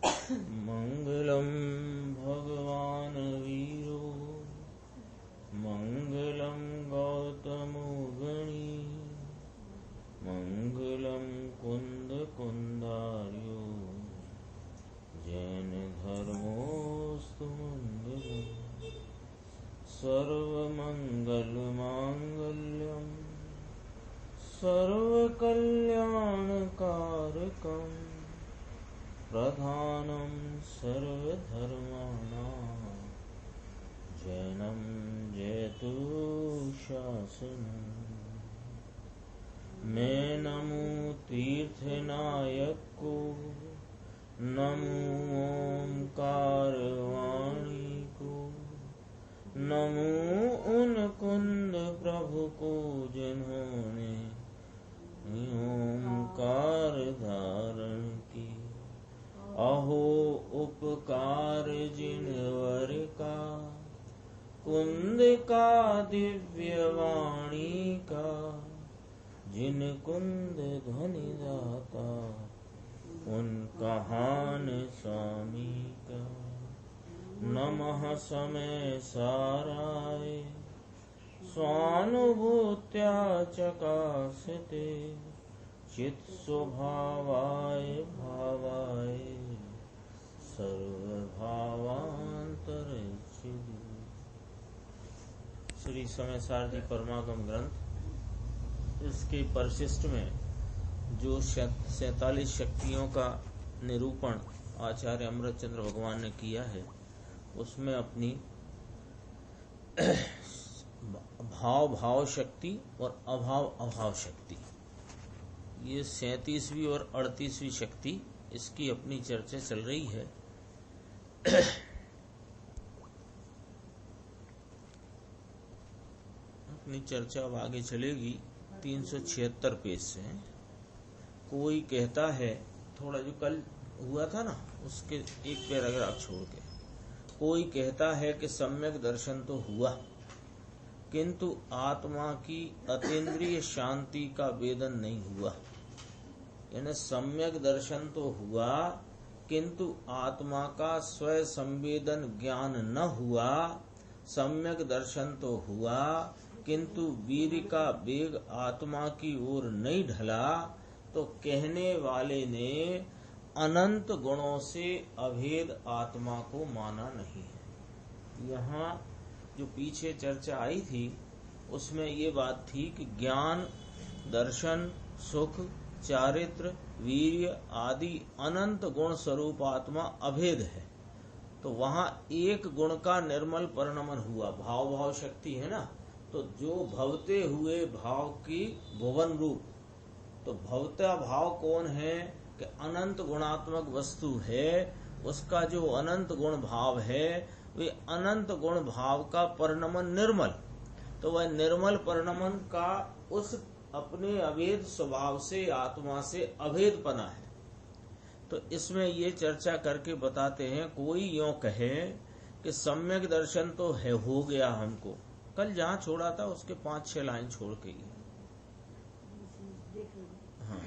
मंगलम भगवान वीरो मंगलम गौतमो गणी मंगलम कुंद कुंदार्यो जैन धर्मोस्तु मंगलम सर्वमंगल मांगल्यम सर्वकल्याणकारकम प्रधानम सर्वधर्माणां जैनम जयतु शासनम्। मैं नमो तीर्थनायक को, नमो ओंकार वाणी को, नमो उन कुंद प्रभु को जिन्होंने ओंकार धारण की। अहो उपकार जिनवर का, कुंद का दिव्य वाणी का, जिन कुंद ध्वनि दाता उन कहान स्वामी का। नमः समय साराय स्वानुभूत्या चकासते चित स्वभावाय भावाय सर्वभावांतरच्छिदि। श्री समय सारथी परमागम ग्रंथ, इसके परिशिष्ट में जो 47 शक्तियों का निरूपण आचार्य अमृतचंद्र भगवान ने किया है, उसमें अपनी भाव भाव शक्ति और अभाव अभाव शक्ति, ये 37वीं और 38वीं शक्ति, इसकी अपनी चर्चा चल रही है। अपनी चर्चा अब आगे चलेगी 376 पेज से। कोई कहता है, थोड़ा जो कल हुआ था ना, उसके एक पैराग्राफ छोड़ के, कोई कहता है कि सम्यक दर्शन तो हुआ किंतु आत्मा की अतीन्द्रिय शांति का वेदन नहीं हुआ। यानी सम्यक दर्शन तो हुआ किंतु आत्मा का स्वयं संवेदन ज्ञान न हुआ। सम्यक दर्शन तो हुआ किंतु वीर का वेग आत्मा की ओर नहीं ढला, तो कहने वाले ने अनंत गुणों से अभेद आत्मा को माना नहीं है। यहाँ जो पीछे चर्चा आई थी उसमें ये बात थी कि ज्ञान, दर्शन, सुख, चारित्र, वीर्य आदि अनंत गुण स्वरूप आत्मा अभेद है। तो वहाँ एक गुण का निर्मल परिणमन हुआ। भाव भाव शक्ति है ना, तो जो भवते हुए भाव की भुवन रूप, तो भवता भाव कौन है कि अनंत गुणात्मक वस्तु है, उसका जो अनंत गुण भाव है वे अनंत गुण भाव का परिणमन निर्मल, तो वह निर्मल परिणमन का उस अपने अभेद स्वभाव से आत्मा से अभेदपना है। तो इसमें ये चर्चा करके बताते हैं, कोई यों कहे कि सम्यक दर्शन तो है, हो गया हमको। कल जहाँ छोड़ा था उसके 5-6 लाइन छोड़ के ही। हाँ,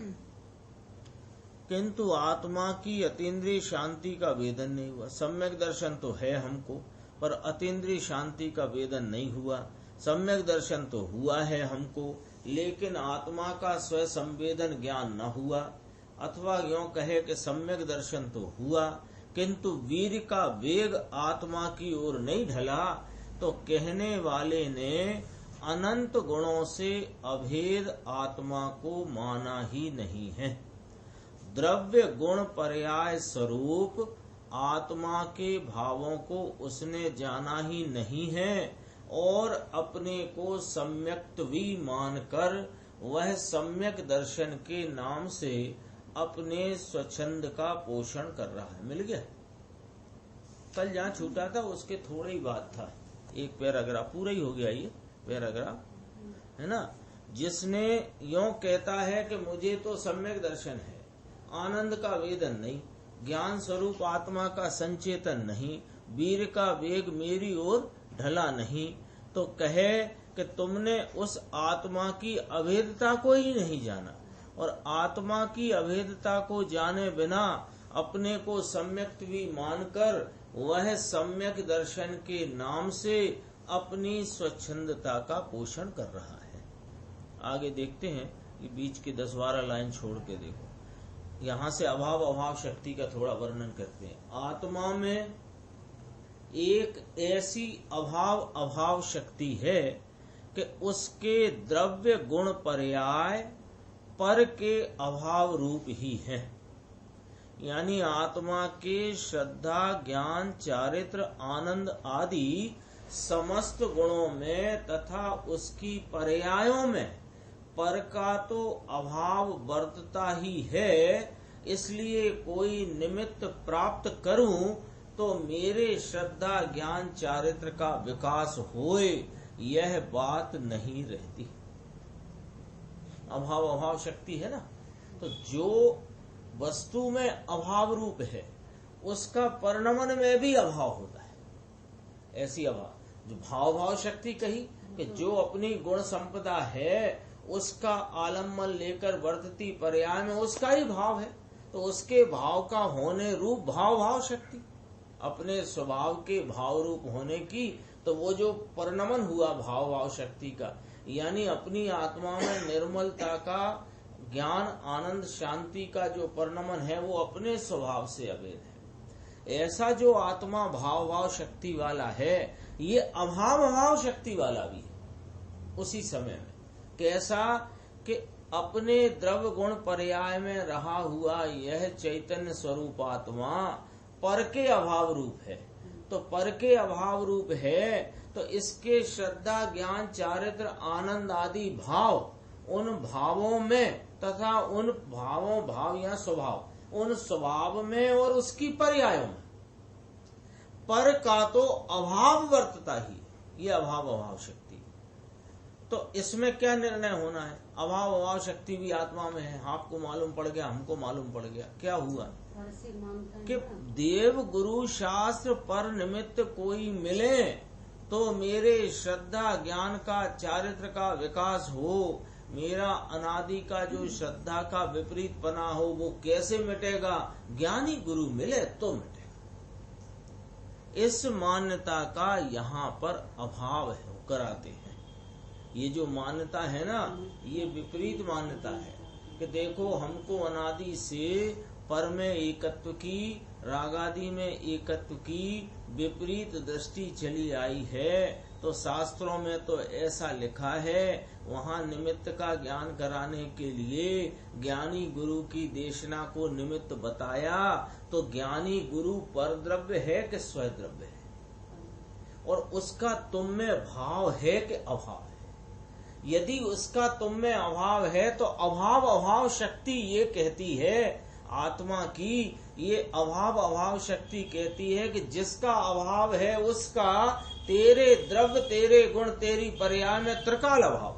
किंतु आत्मा की अतीन्द्रिय शांति का वेदन नहीं हुआ। सम्यक दर्शन तो है हमको, पर अतीन्द्रिय शांति का वेदन नहीं हुआ। सम्यक दर्शन तो हुआ है हमको, लेकिन आत्मा का स्व संवेदन ज्ञान न हुआ। अथवा यूं कहे कि सम्यक दर्शन तो हुआ किंतु वीर का वेग आत्मा की ओर नहीं ढला, तो कहने वाले ने अनंत गुणों से अभेद आत्मा को माना ही नहीं है। द्रव्य गुण पर्याय स्वरूप आत्मा के भावों को उसने जाना ही नहीं है और अपने को सम्यक्त्वी मानकर वह सम्यक दर्शन के नाम से अपने स्वच्छंद का पोषण कर रहा है। मिल गया? कल जहाँ छूटा था उसके थोड़ा ही बात था, एक पैराग्राफ पूरा ही हो गया ये पैराग्राफ, है ना। जिसने यों कहता है कि मुझे तो सम्यक दर्शन है, आनंद का वेदन नहीं, ज्ञान स्वरूप आत्मा का संचेतन नहीं, वीर का वेग मेरी ओर ढला नहीं, तो कहे कि तुमने उस आत्मा की अभेदता को ही नहीं जाना, और आत्मा की अभेदता को जाने बिना अपने को सम्यक भी मानकर वह सम्यक दर्शन के नाम से अपनी स्वच्छंदता का पोषण कर रहा है। आगे देखते हैं, ये बीच के 10-12 लाइन छोड़ के देखो। यहाँ से अभाव अभाव शक्ति का थोड़ा वर्णन करते हैं। आत्मा में एक ऐसी अभाव अभाव शक्ति है कि उसके द्रव्य गुण पर्याय पर के अभाव रूप ही है। यानी आत्मा के श्रद्धा ज्ञान चारित्र आनंद आदि समस्त गुणों में तथा उसकी पर्यायों में पर का तो अभाव वर्तता ही है। इसलिए कोई निमित्त प्राप्त करूं तो मेरे श्रद्धा ज्ञान चारित्र का विकास होए, यह बात नहीं रहती। अभाव अभाव शक्ति है ना, तो जो वस्तु में अभाव रूप है उसका परिणमन में भी अभाव होता है। ऐसी अभाव जो भाव भाव शक्ति कही कि जो अपनी गुण संपदा है उसका आलम्बन लेकर वर्तती पर्याय में उसका ही भाव है, तो उसके भाव का होने रूप भाव भाव शक्ति, अपने स्वभाव के भाव रूप होने की, तो वो जो परिणमन हुआ भाव भाव शक्ति का, यानी अपनी आत्मा में निर्मलता का ज्ञान आनंद शांति का जो परिणमन है वो अपने स्वभाव से अभेद है। ऐसा जो आत्मा भाव भाव शक्ति वाला है ये अभाव अभाव शक्ति वाला भी है उसी समय में। कैसा कि अपने द्रव्य गुण पर्याय में रहा हुआ यह चैतन्य स्वरूप आत्मा पर के अभाव रूप है, तो पर के अभाव रूप है तो इसके श्रद्धा ज्ञान चारित्र आनंद आदि भाव, उन भावों में तथा उन भावों भाव या स्वभाव, उन स्वभाव में और उसकी पर्यायों में पर का तो अभाव वर्तता ही, ये अभाव अभाव शक्ति। तो इसमें क्या निर्णय होना है? अभाव अभाव शक्ति भी आत्मा में है, आपको मालूम पड़ गया, हमको मालूम पड़ गया। क्या हुआ कि देव गुरु शास्त्र पर निमित्त कोई मिले तो मेरे श्रद्धा ज्ञान का चारित्र का विकास हो, मेरा अनादि का जो श्रद्धा का विपरीत पना हो वो कैसे मिटेगा? ज्ञानी गुरु मिले तो मिटेगा। इस मान्यता का यहाँ पर अभाव है, वो कराते हैं। ये जो मान्यता है ना, ये विपरीत मान्यता है कि देखो हमको अनादि से पर में एकत्व की, रागादि में एकत्व की विपरीत दृष्टि चली आई है। तो शास्त्रों में तो ऐसा लिखा है, वहाँ निमित्त का ज्ञान कराने के लिए ज्ञानी गुरु की देशना को निमित्त बताया। तो ज्ञानी गुरु पर द्रव्य है कि स्वद्रव्य है, और उसका तुम में भाव है कि अभाव है। यदि उसका तुम में अभाव है तो अभाव अभाव शक्ति ये कहती है आत्मा की, ये अभाव अभाव शक्ति कहती है कि जिसका अभाव है उसका तेरे द्रव्य तेरे गुण तेरी पर्याय में त्रिकाल अभाव है।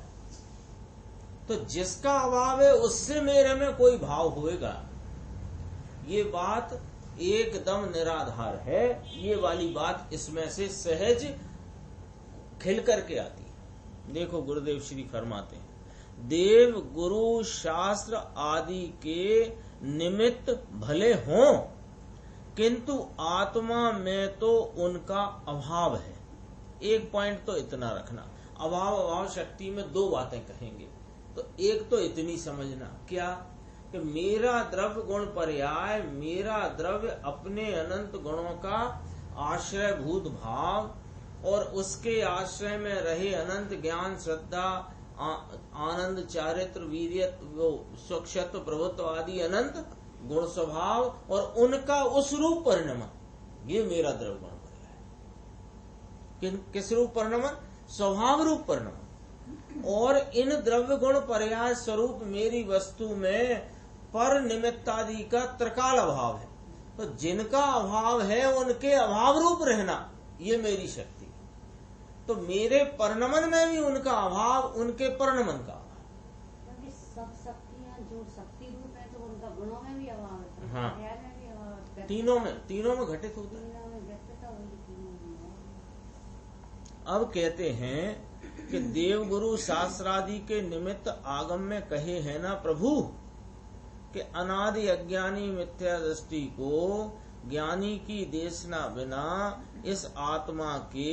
तो जिसका अभाव है उससे मेरे में कोई भाव होएगा, ये बात एकदम निराधार है। ये वाली बात इसमें से सहज खिल करके आती है। देखो गुरुदेव श्री फरमाते हैं, देव गुरु शास्त्र आदि के निमित्त भले हों किंतु आत्मा में तो उनका अभाव है। एक पॉइंट तो इतना रखना, अभाव अभाव शक्ति में दो बातें कहेंगे। तो एक तो इतनी समझना, क्या कि मेरा द्रव्य गुण पर्याय, मेरा द्रव्य अपने अनंत गुणों का आश्रयभूत भाव और उसके आश्रय में रहे अनंत ज्ञान श्रद्धा आनंद चारित्र वीर्य स्वच्छत्व प्रभुत्व आदि अनंत गुण स्वभाव और उनका उस रूप परिणमन, ये मेरा द्रव्य गुण पर्याय। किस रूप परिणमन? स्वभाव रूप परिणमन। और इन द्रव्य गुण पर्याय स्वरूप मेरी वस्तु में पर निमित्तादि का त्रिकाल अभाव है। तो जिनका अभाव है उनके अभाव रूप रहना, ये मेरी शक्ति। तो मेरे परिणमन में भी उनका अभाव, उनके परिणमन का अभाव। सब शक्तियां जो शक्ति रूप है तो उनका गुणों में भी अभाव है, हाँ, में भी अभाव, तीनों में घटित होता है। अब कहते हैं कि देव गुरु शास्त्रादि के निमित्त आगम में कहे हैं ना प्रभु कि अनादि अज्ञानी मिथ्या दृष्टि को ज्ञानी की देशना बिना इस आत्मा के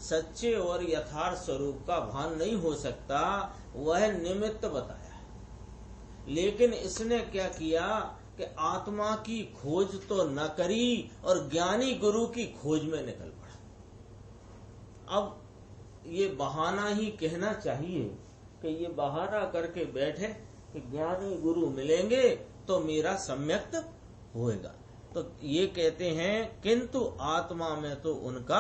सच्चे और यथार्थ स्वरूप का भान नहीं हो सकता, वह निमित्त बताया। लेकिन इसने क्या किया कि आत्मा की खोज तो न करी और ज्ञानी गुरु की खोज में निकल पड़ा। अब ये बहाना ही कहना चाहिए कि ये बहाना करके बैठे कि ज्ञानी गुरु मिलेंगे तो मेरा सम्यक्त होएगा। तो ये कहते हैं किंतु आत्मा में तो उनका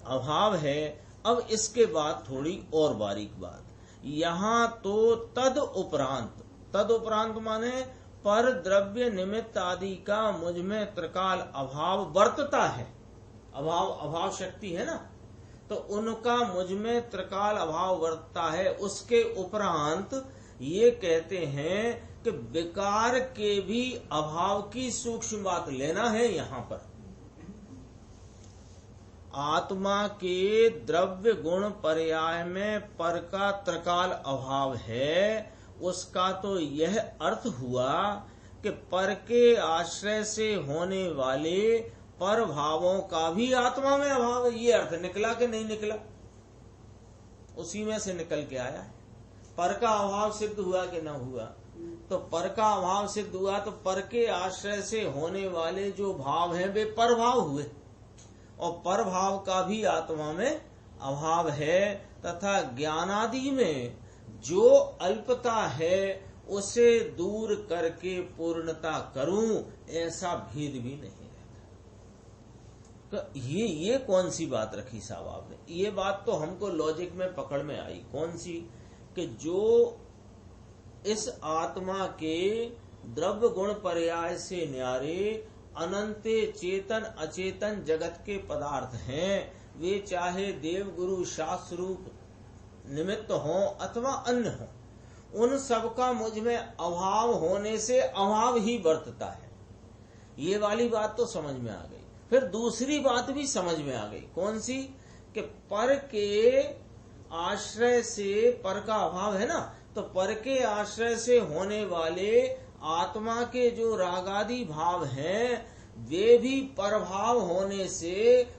अभाव है। अब इसके बाद थोड़ी और बारीक बात, यहाँ तो तद उपरांत माने पर द्रव्य निमित्त आदि का मुझ में त्रिकाल अभाव वर्तता है। अभाव शक्ति है ना, तो उनका मुझ में त्रिकाल अभाव वर्तता है। उसके उपरांत ये कहते हैं कि विकार के भी अभाव की सूक्ष्म बात लेना है। यहाँ पर आत्मा के द्रव्य गुण पर्याय में पर का त्रिकाल अभाव है, उसका तो यह अर्थ हुआ कि पर के आश्रय से होने वाले पर भावों का भी आत्मा में अभाव है। ये अर्थ निकला कि नहीं निकला? उसी में से निकल के आया है। पर का अभाव सिद्ध हुआ कि न हुआ? तो पर का अभाव सिद्ध हुआ तो पर के आश्रय से होने वाले जो भाव हैं वे पर भाव हुए, और पर भाव का भी आत्मा में अभाव है। तथा ज्ञानादि में जो अल्पता है उसे दूर करके पूर्णता करूं, ऐसा भेद भी नहीं रहता। तो ये कौन सी बात रखी साहब आपने? ये बात तो हमको लॉजिक में पकड़ में आई। कौन सी? कि जो इस आत्मा के द्रव्य गुण पर्याय से न्यारे अनंत चेतन अचेतन जगत के पदार्थ हैं, वे चाहे देव गुरु शास्त्र रूप निमित्त हो अथवा अन्य हो, उन सब का मुझ में अभाव होने से अभाव ही बरतता है। ये वाली बात तो समझ में आ गई। फिर दूसरी बात भी समझ में आ गई। कौन सी? कि पर के आश्रय से, पर का अभाव है ना, तो पर के आश्रय से होने वाले आत्मा के जो रागादि भाव हैं वे भी परभाव होने से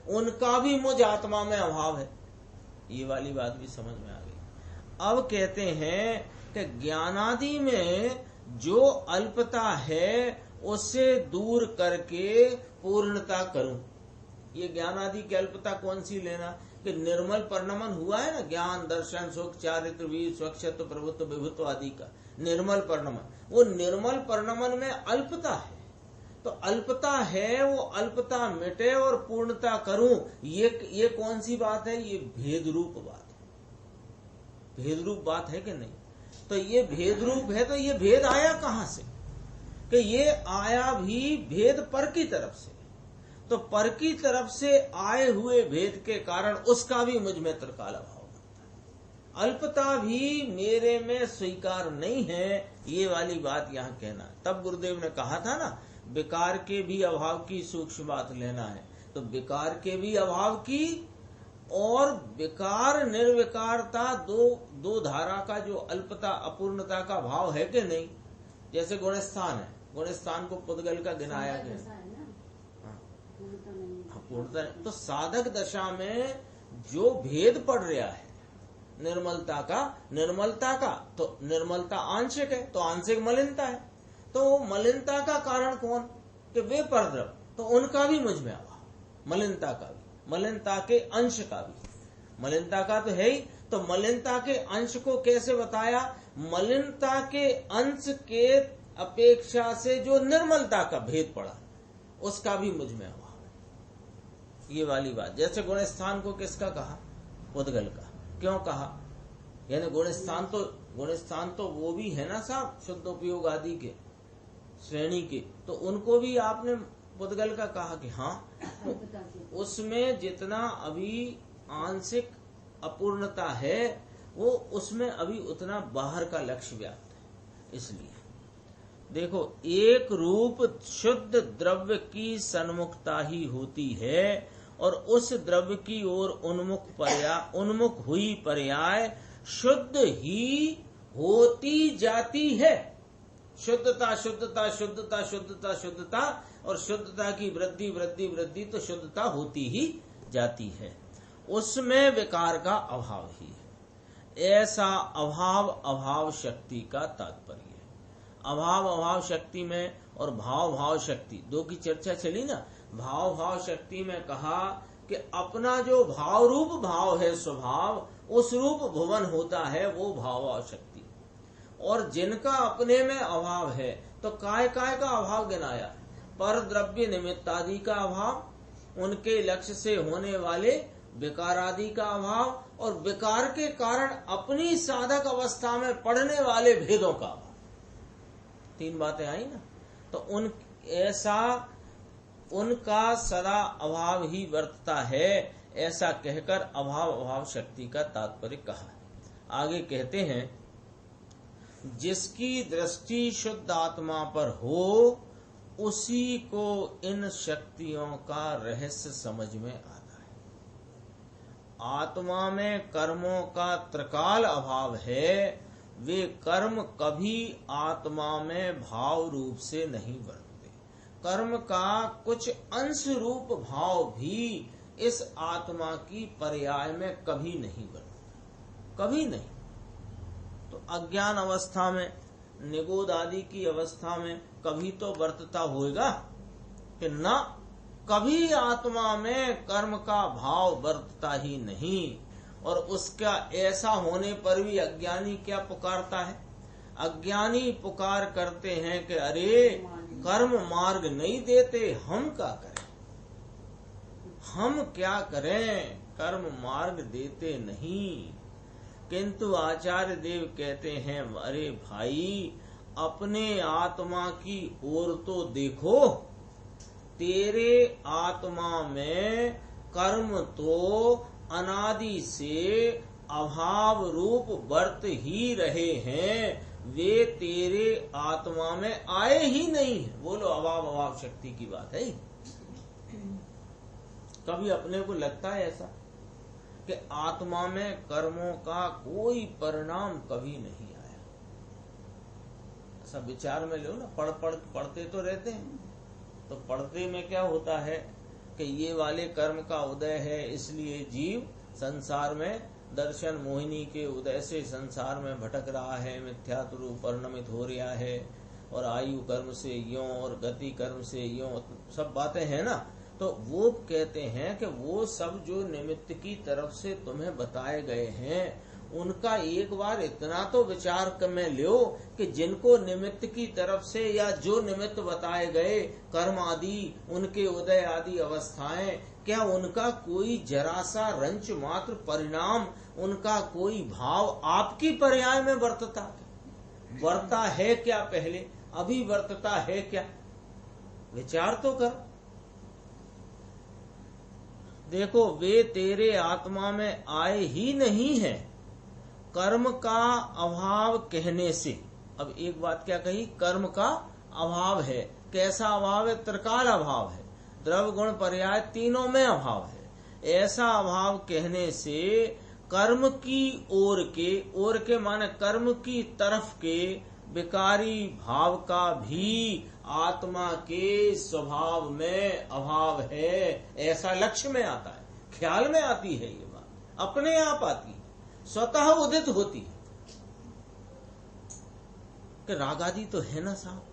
उनका भी मुझ आत्मा में अभाव है। ये वाली बात भी समझ में आ गई। अब कहते हैं कि ज्ञानादि में जो अल्पता है उसे दूर करके पूर्णता करूं। ये ज्ञानादि की अल्पता कौन सी लेना? कि निर्मल परिणमन हुआ है ना, ज्ञान दर्शन सुख चारित्र वीर स्वच्छत्व प्रभुत्व विभुत्व आदि का निर्मल परिणमन। वो निर्मल परिणमन में अल्पता है, तो अल्पता है, वो अल्पता मिटे और पूर्णता करूं। ये कौन सी बात है? ये भेद रूप बात है। भेद रूप बात है कि नहीं? तो ये भेद रूप है, तो ये भेद आया कहां से? कि ये आया भी भेद पर की तरफ से। तो पर की तरफ से आए हुए भेद के कारण उसका भी मुझ में त्रिकाल अभाव बनता है। अल्पता भी मेरे में स्वीकार नहीं है, ये वाली बात यहाँ कहना है। तब गुरुदेव ने कहा था ना, विकार के भी अभाव की सूक्ष्म बात लेना है। तो विकार के भी अभाव की और विकार निर्विकारता दो धारा का जो अल्पता अपूर्णता का भाव है कि नहीं? जैसे गुणस्थान है, गुणस्थान को पुद्गल का गिनाया गया। पूर्णता तो साधक दशा में जो भेद पड़ रहा है निर्मलता का, तो निर्मलता आंशिक है, तो आंशिक मलिनता है। तो मलिनता का कारण कौन? कि वे परद्रव्य, तो उनका भी मुझ में अभाव। मलिनता का भी, मलिनता के अंश का भी। मलिनता का तो है ही, तो मलिनता के अंश को कैसे बताया? मलिनता के अंश के अपेक्षा से जो निर्मलता का भेद पड़ा उसका भी मुझ में अभाव है। ये वाली बात। जैसे गुणस्थान को किसका कहा? पुद्गल का। क्यों कहा? यानी गुणस्थान तो वो भी है ना साहब, शुद्ध उपयोग आदि के श्रेणी के, तो उनको भी आपने पुद्गल का कहा कि हाँ, उसमें जितना अभी आंशिक अपूर्णता है वो उसमें अभी उतना बाहर का लक्ष्य व्याप्त है। इसलिए देखो, एक रूप शुद्ध द्रव्य की सन्मुखता ही होती है और उस द्रव्य की ओर उन्मुख हुई पर्याय शुद्ध ही होती जाती है। शुद्धता शुद्धता शुद्धता शुद्धता शुद्धता, और शुद्धता की वृद्धि वृद्धि वृद्धि तो शुद्धता होती ही जाती है, उसमें विकार का अभाव ही है। ऐसा अभाव अभाव शक्ति का तात्पर्य है। अभाव अभाव शक्ति में और भाव भाव शक्ति दो की चर्चा चली ना। भाव भाव शक्ति में कहा कि अपना जो भाव रूप भाव है स्वभाव, उस रूप भुवन होता है वो भाव भाव शक्ति। और जिनका अपने में अभाव है तो काय काय का अभाव गिनाया, पर द्रव्य निमित्तादि का अभाव, उनके लक्ष्य से होने वाले विकार आदि का अभाव, और विकार के कारण अपनी साधक अवस्था में पड़ने वाले भेदों का अभाव। तीन बातें आई ना। तो ऐसा उनका सदा अभाव ही वर्तता है, ऐसा कहकर अभाव अभाव शक्ति का तात्पर्य कहा। आगे कहते हैं, जिसकी दृष्टि शुद्ध आत्मा पर हो उसी को इन शक्तियों का रहस्य समझ में आता है। आत्मा में कर्मों का त्रिकाल अभाव है, वे कर्म कभी आत्मा में भाव रूप से नहीं बढ़ते। कर्म का कुछ अंश रूप भाव भी इस आत्मा की पर्याय में कभी नहीं बढ़ता, कभी नहीं। तो अज्ञान अवस्था में, निगोद आदि की अवस्था में कभी तो वर्तता होगा कि न, कभी आत्मा में कर्म का भाव वर्तता ही नहीं। और उसका ऐसा होने पर भी अज्ञानी क्या पुकारता है? अज्ञानी पुकार करते हैं कि अरे कर्म मार्ग नहीं देते, हम क्या करें, हम क्या करें, कर्म मार्ग देते नहीं। किंतु आचार्य देव कहते हैं, अरे भाई अपने आत्मा की ओर तो देखो, तेरे आत्मा में कर्म तो अनादि से अभाव रूप वर्त ही रहे हैं, वे तेरे आत्मा में आए ही नहीं है। बोलो, अभाव अभाव शक्ति की बात है। कभी अपने को लगता है ऐसा कि आत्मा में कर्मों का कोई परिणाम कभी नहीं आया? ऐसा विचार में लो ना। पढ़ते तो रहते हैं, तो पढ़ते में क्या होता है कि ये वाले कर्म का उदय है, इसलिए जीव संसार में दर्शन मोहिनी के उदय से संसार में भटक रहा है, मिथ्यात्व रूप परिणमित हो रहा है, और आयु कर्म से यों और गति कर्म से यों, सब बातें हैं ना। तो वो कहते हैं कि वो सब जो निमित्त की तरफ से तुम्हें बताए गए हैं, उनका एक बार इतना तो विचार में लो कि जिनको निमित्त की तरफ से या जो निमित्त बताए गए कर्म आदि, उनके उदय आदि अवस्थाएं, क्या उनका कोई जरा सा रंच मात्र परिणाम, उनका कोई भाव आपकी पर्याय में वर्तता है क्या? पहले अभी वर्तता है क्या? विचार तो कर। देखो, वे तेरे आत्मा में आए ही नहीं है कर्म का अभाव कहने से। अब एक बात क्या कही? कर्म का अभाव है। कैसा अभाव है? त्रिकाल अभाव है, द्रव्य गुण पर्याय तीनों में अभाव है। ऐसा अभाव कहने से कर्म की ओर के माने कर्म की तरफ के विकारी भाव का भी आत्मा के स्वभाव में अभाव है, ऐसा लक्ष्य में आता है, ख्याल में आती है। ये बात अपने आप आती है, स्वतः उदित होती है कि रागादि तो है ना साहब।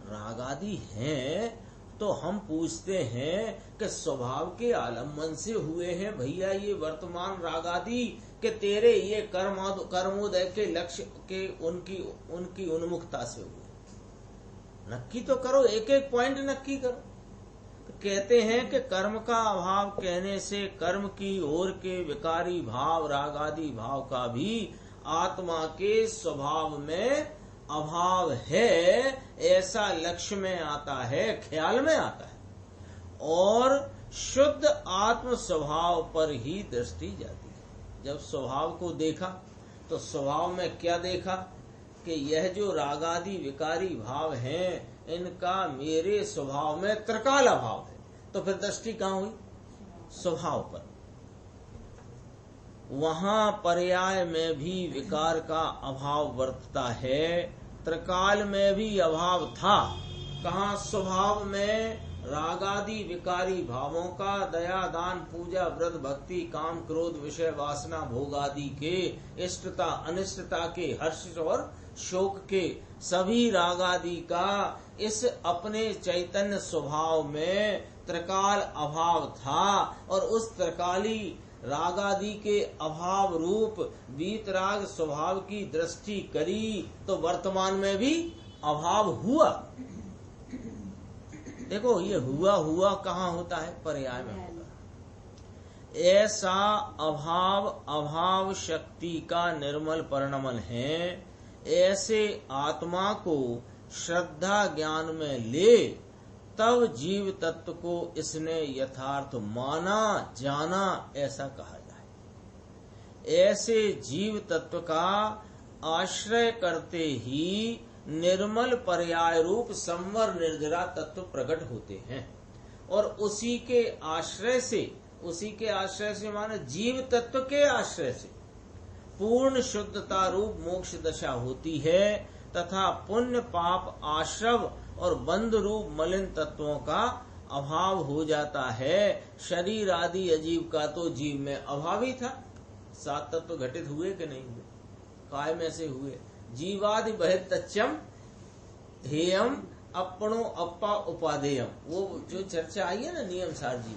रागादि हैं तो हम पूछते हैं कि स्वभाव के आलम्बन से हुए हैं भैया ये वर्तमान रागादि के तेरे ये कर्मोदय के लक्ष्य के उनकी उन्मुखता से हुए? नक्की तो करो, एक एक पॉइंट नक्की करो। तो कहते हैं कि कर्म का अभाव कहने से कर्म की ओर के विकारी भाव रागादि भाव का भी आत्मा के स्वभाव में अभाव है, ऐसा लक्ष्य में आता है, ख्याल में आता है। और शुद्ध आत्म स्वभाव पर ही दृष्टि जाती है। जब स्वभाव को देखा तो स्वभाव में क्या देखा कि यह जो रागादि विकारी भाव हैं, इनका मेरे स्वभाव में त्रिकाल अभाव है। तो फिर दृष्टि कहाँ हुई? स्वभाव पर। वहां पर्याय में भी विकार का अभाव वर्तता है, त्रिकाल में भी अभाव था। कहाँ? स्वभाव में रागादि विकारी भावों का, दया दान पूजा व्रत भक्ति काम क्रोध विषय वासना भोगादि के, इष्टता अनिष्टता के, हर्ष और शोक के, सभी रागादि का इस अपने चैतन्य स्वभाव में त्रिकाल अभाव था। और उस त्रिकाली रागादि के अभाव रूप वीतराग स्वभाव की दृष्टि करी तो वर्तमान में भी अभाव हुआ। देखो ये हुआ कहाँ होता है? पर्याय में होगा। ऐसा अभाव शक्ति का निर्मल परिणमन है। ऐसे आत्मा को श्रद्धा ज्ञान में ले तब जीव तत्व को इसने यथार्थ माना जाना, ऐसा कहा जाए। ऐसे जीव तत्व का आश्रय करते ही निर्मल पर्याय रूप संवर निर्जरा तत्व प्रकट होते हैं। और उसी के आश्रय से माने जीव तत्व के आश्रय से पूर्ण शुद्धता रूप मोक्ष दशा होती है तथा पुण्य पाप आश्रव और बंध रूप मलिन तत्वों का अभाव हो जाता है। शरीर आदि अजीव का तो जीव में अभाव ही था। 7 तत्व घटित हुए कि नहीं हुए? काय में से हुए। जीवादि बहिर्तच्चम हेयम अपनो अप्पा उपादेयम, वो जो चर्चा आई है ना नियम सार जी,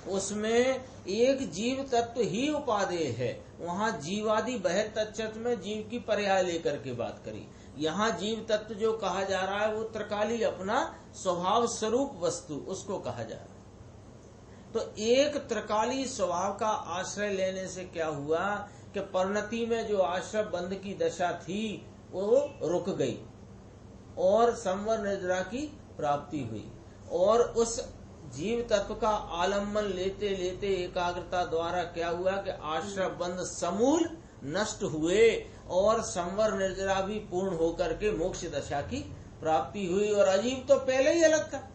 उसमें एक जीव तत्व ही उपादेय है। वहाँ जीवादि बहिर्तच्चत में जीव की पर्याय लेकर के बात करी। यहाँ जीव तत्व जो कहा जा रहा है वो त्रिकाली अपना स्वभाव स्वरूप वस्तु, उसको कहा जा रहा है। तो एक त्रिकाली स्वभाव का आश्रय लेने से क्या हुआ कि परिणति में जो आश्रय बंध की दशा थी वो रुक गई और संवर निर्जरा की प्राप्ति हुई। और उस जीव तत्व का आलम्बन लेते लेते एकाग्रता द्वारा क्या हुआ कि आश्रय बंध समूल नष्ट हुए और संवर निर्जरा भी पूर्ण होकर के मोक्ष दशा की प्राप्ति हुई। और अजीब तो पहले ही अलग था,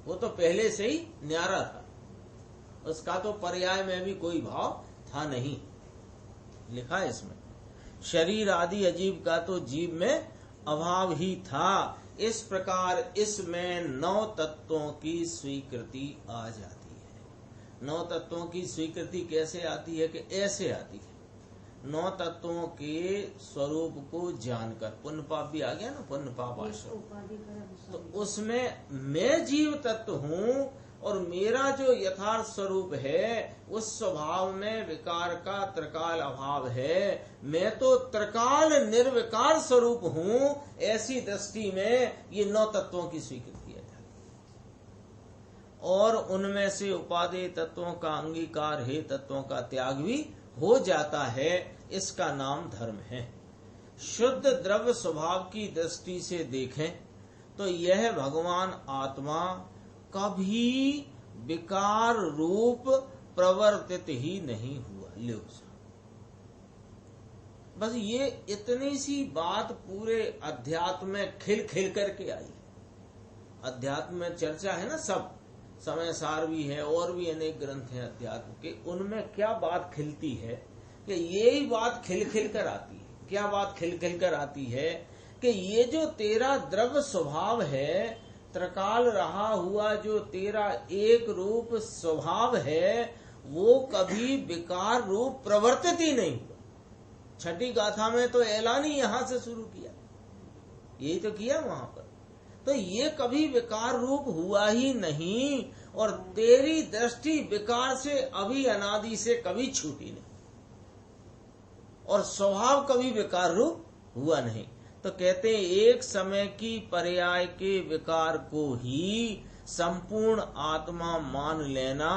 वो तो पहले से ही न्यारा था, उसका तो पर्याय में भी कोई भाव था नहीं। लिखा है इसमें शरीर आदि अजीब का तो जीव में अभाव ही था। इस प्रकार इसमें 9 तत्वों की स्वीकृति आ जाती है। 9 तत्वों की स्वीकृति कैसे आती है? कि ऐसे आती है। 9 तत्वों के स्वरूप को जानकर, पुण्य पाप भी आ गया ना, पुण्य पाप आश्रम, तो उसमें मैं जीव तत्व हूँ और मेरा जो यथार्थ स्वरूप है उस स्वभाव में विकार का त्रिकाल अभाव है। मैं तो त्रिकाल निर्विकार स्वरूप हूँ। ऐसी दृष्टि में ये 9 तत्वों की स्वीकृति है और उनमें से उपादेय तत्वों का अंगीकार हे तत्वों का त्याग भी हो जाता है। इसका नाम धर्म है। शुद्ध द्रव्य स्वभाव की दृष्टि से देखें तो यह भगवान आत्मा कभी विकार रूप प्रवर्तित ही नहीं हुआ। लो बस ये इतनी सी बात पूरे अध्यात्म में खिल खिल करके आई। अध्यात्म में चर्चा है ना, सब समय सार भी है और भी अनेक ग्रंथ हैं अध्यात्म के, उनमें क्या बात खिलती है कि यही बात खिल खिल कर आती है। क्या बात खिल खिल कर आती है कि ये जो तेरा द्रव्य स्वभाव है, त्रिकाल रहा हुआ जो तेरा एक रूप स्वभाव है, वो कभी विकार रूप प्रवर्तित ही नहीं हुआ। छठी गाथा में तो ऐलान ही यहां से शुरू किया, यही तो किया वहां पर। तो ये कभी विकार रूप हुआ ही नहीं और तेरी दृष्टि विकार से अभी अनादि से कभी छूटी नहीं और स्वभाव कभी विकार रूप हुआ नहीं। तो कहते हैं एक समय की पर्याय के विकार को ही संपूर्ण आत्मा मान लेना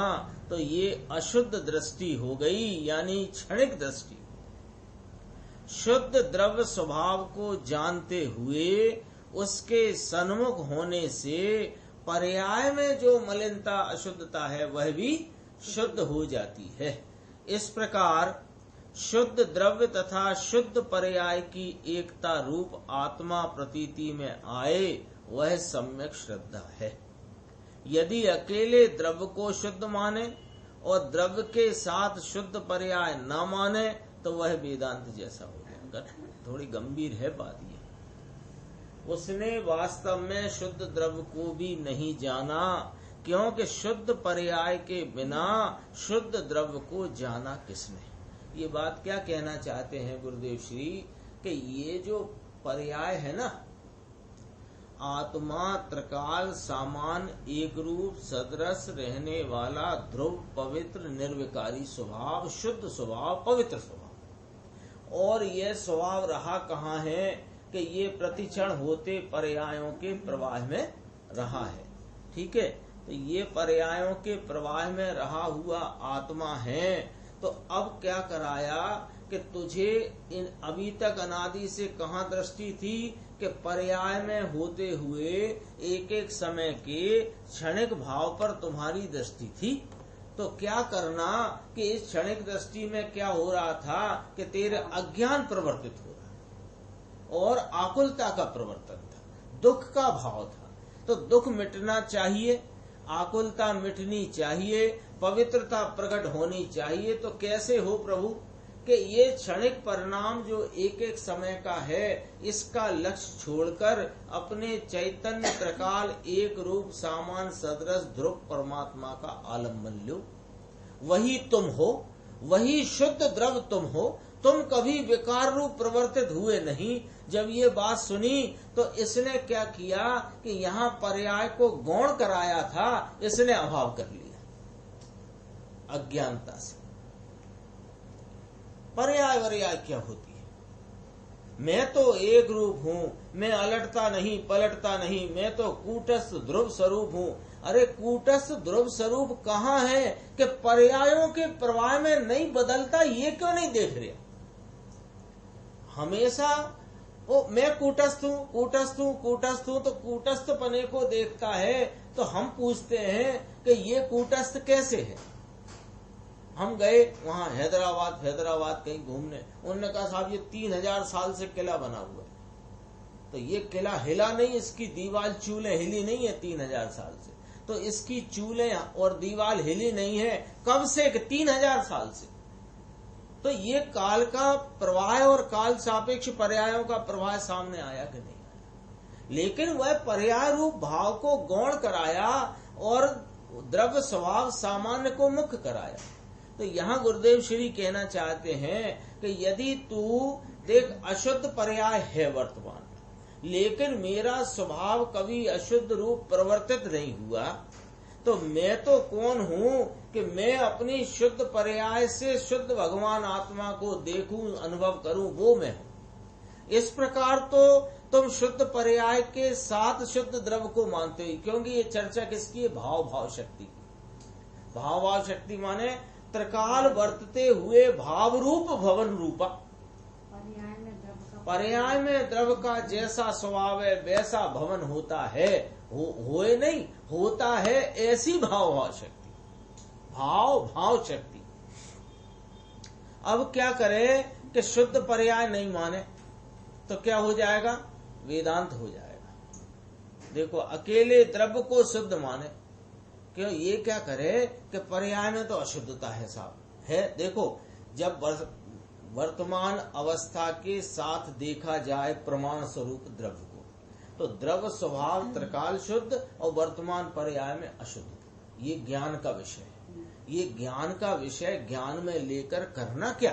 तो ये अशुद्ध दृष्टि हो गई, यानी क्षणिक दृष्टि। शुद्ध द्रव्य स्वभाव को जानते हुए उसके सन्मुख होने से पर्याय में जो मलिनता अशुद्धता है वह भी शुद्ध हो जाती है। इस प्रकार शुद्ध द्रव्य तथा शुद्ध पर्याय की एकता रूप आत्मा प्रतीति में आए वह सम्यक श्रद्धा है। यदि अकेले द्रव्य को शुद्ध माने और द्रव्य के साथ शुद्ध पर्याय न माने तो वह वेदांत जैसा हो जाएगा। थोड़ी गंभीर है बात ये। उसने वास्तव में शुद्ध द्रव्य को भी नहीं जाना, क्योंकि शुद्ध पर्याय के बिना शुद्ध द्रव्य को जाना किसने। ये बात क्या कहना चाहते हैं गुरुदेव श्री कि ये जो पर्याय है ना, आत्मा त्रिकाल सामान एक रूप सदृश रहने वाला ध्रुव पवित्र निर्विकारी स्वभाव, शुद्ध स्वभाव, पवित्र स्वभाव, और ये स्वभाव रहा कहाँ है कि ये प्रतिक्षण होते पर्यायों के प्रवाह में रहा है। ठीक है, तो ये पर्यायों के प्रवाह में रहा हुआ आत्मा है। तो अब क्या कराया कि तुझे इन अभी तक अनादि से कहाँ दृष्टि थी कि पर्याय में होते हुए एक एक समय के क्षणिक भाव पर तुम्हारी दृष्टि थी। तो क्या करना कि इस क्षणिक दृष्टि में क्या हो रहा था कि तेरे अज्ञान प्रवर्तित हो रहा और आकुलता का प्रवर्तन था, दुख का भाव था। तो दुख मिटना चाहिए, आकुलता मिटनी चाहिए, पवित्रता प्रकट होनी चाहिए। तो कैसे हो प्रभु कि ये क्षणिक परिणाम जो एक एक समय का है, इसका लक्ष्य छोड़कर अपने चैतन्य त्रिकाल एक रूप सामान सदृश ध्रुव परमात्मा का आलम्बन लो। वही तुम हो, वही शुद्ध द्रव तुम हो। तुम कभी विकार रूप प्रवर्तित हुए नहीं। जब ये बात सुनी तो इसने क्या किया कि यहाँ पर्याय को गौण कराया था, इसने अभाव कर लिया अज्ञानता से। पर्याय वर्याय क्या होती है? मैं तो एक रूप हूँ, मैं अलटता नहीं पलटता नहीं, मैं तो कूटस्थ ध्रुव स्वरूप हूँ। अरे कूटस्थ ध्रुव स्वरूप कहाँ है कि पर्यायों के प्रवाह में नहीं बदलता, ये क्यों नहीं देख रहे? हमेशा वो मैं कूटस्थ हूँ कूटस्थ हूँ कूटस्थ हूँ, तो कूटस्थ पने को देखता है। तो हम पूछते हैं कि ये कूटस्थ कैसे है। हम गए वहां हैदराबाद कहीं घूमने, उन्होंने कहा साहब ये 3000 साल से किला बना हुआ है। तो ये किला हिला नहीं, इसकी दीवार चूले हिली नहीं है 3000 साल से। तो इसकी चूले और दीवार हिली नहीं है कब से? 3000 साल से। तो ये काल का प्रवाह और काल सापेक्ष पर्यायों का प्रवाह सामने आया कि नहीं आया? लेकिन वह पर्याय रूप भाव को गौण कराया और द्रव्य स्वभाव सामान्य को मुख्य कराया। तो यहाँ गुरुदेव श्री कहना चाहते हैं कि यदि तू देख अशुद्ध पर्याय है वर्तमान, लेकिन मेरा स्वभाव कभी अशुद्ध रूप प्रवर्तित नहीं हुआ, तो मैं तो कौन हूँ कि मैं अपनी शुद्ध पर्याय से शुद्ध भगवान आत्मा को देखूं, अनुभव करूं, वो मैं हूँ। इस प्रकार तो तुम शुद्ध पर्याय के साथ शुद्ध द्रव्य को मानते हो, क्योंकि ये चर्चा किसकी है? भाव शक्ति की। भाव शक्ति माने त्रिकाल वर्तते हुए भाव रूप भवन रूपा। पर्याय में द्रव्य का जैसा स्वभाव है वैसा भवन होता है, होए नहीं होता है, ऐसी भाव शक्ति, भाव शक्ति। अब क्या करे कि शुद्ध पर्याय नहीं माने तो क्या हो जाएगा? वेदांत हो जाएगा। देखो अकेले द्रव्य को शुद्ध माने, क्यों? ये क्या करे कि पर्याय में तो अशुद्धता है साहब, है। देखो जब वर्तमान अवस्था के साथ देखा जाए प्रमाण स्वरूप द्रव्य को, तो द्रव्य स्वभाव त्रिकाल शुद्ध और वर्तमान पर्याय में अशुद्ध, ये ज्ञान का विषय है। ये ज्ञान का विषय ज्ञान में लेकर करना क्या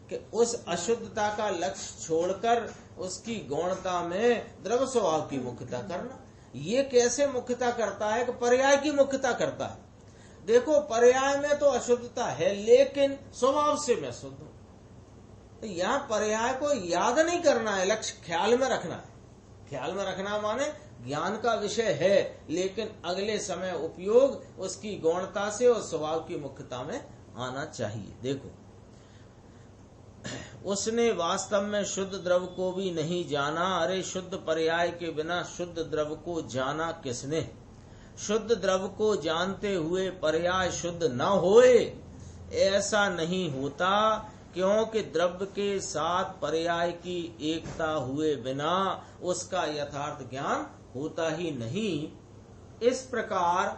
कि उस अशुद्धता का लक्ष्य छोड़कर उसकी गौणता में द्रव्य स्वभाव की मुख्यता करना। ये कैसे मुख्यता करता है कि पर्याय की मुख्यता करता है। देखो पर्याय में तो अशुद्धता है, लेकिन स्वभाव से मैं शुद्ध हूं। तो यहाँ पर्याय को याद नहीं करना है, लक्ष्य ख्याल में रखना है। ख्याल में रखना माने ज्ञान का विषय है, लेकिन अगले समय उपयोग उसकी गौणता से और स्वभाव की मुख्यता में आना चाहिए। देखो उसने वास्तव में शुद्ध द्रव्य को भी नहीं जाना। अरे शुद्ध पर्याय के बिना शुद्ध द्रव्य को जाना किसने? शुद्ध द्रव्य को जानते हुए पर्याय शुद्ध न होए, ऐसा नहीं होता, क्योंकि द्रव्य के साथ पर्याय की एकता हुए बिना उसका यथार्थ ज्ञान होता ही नहीं। इस प्रकार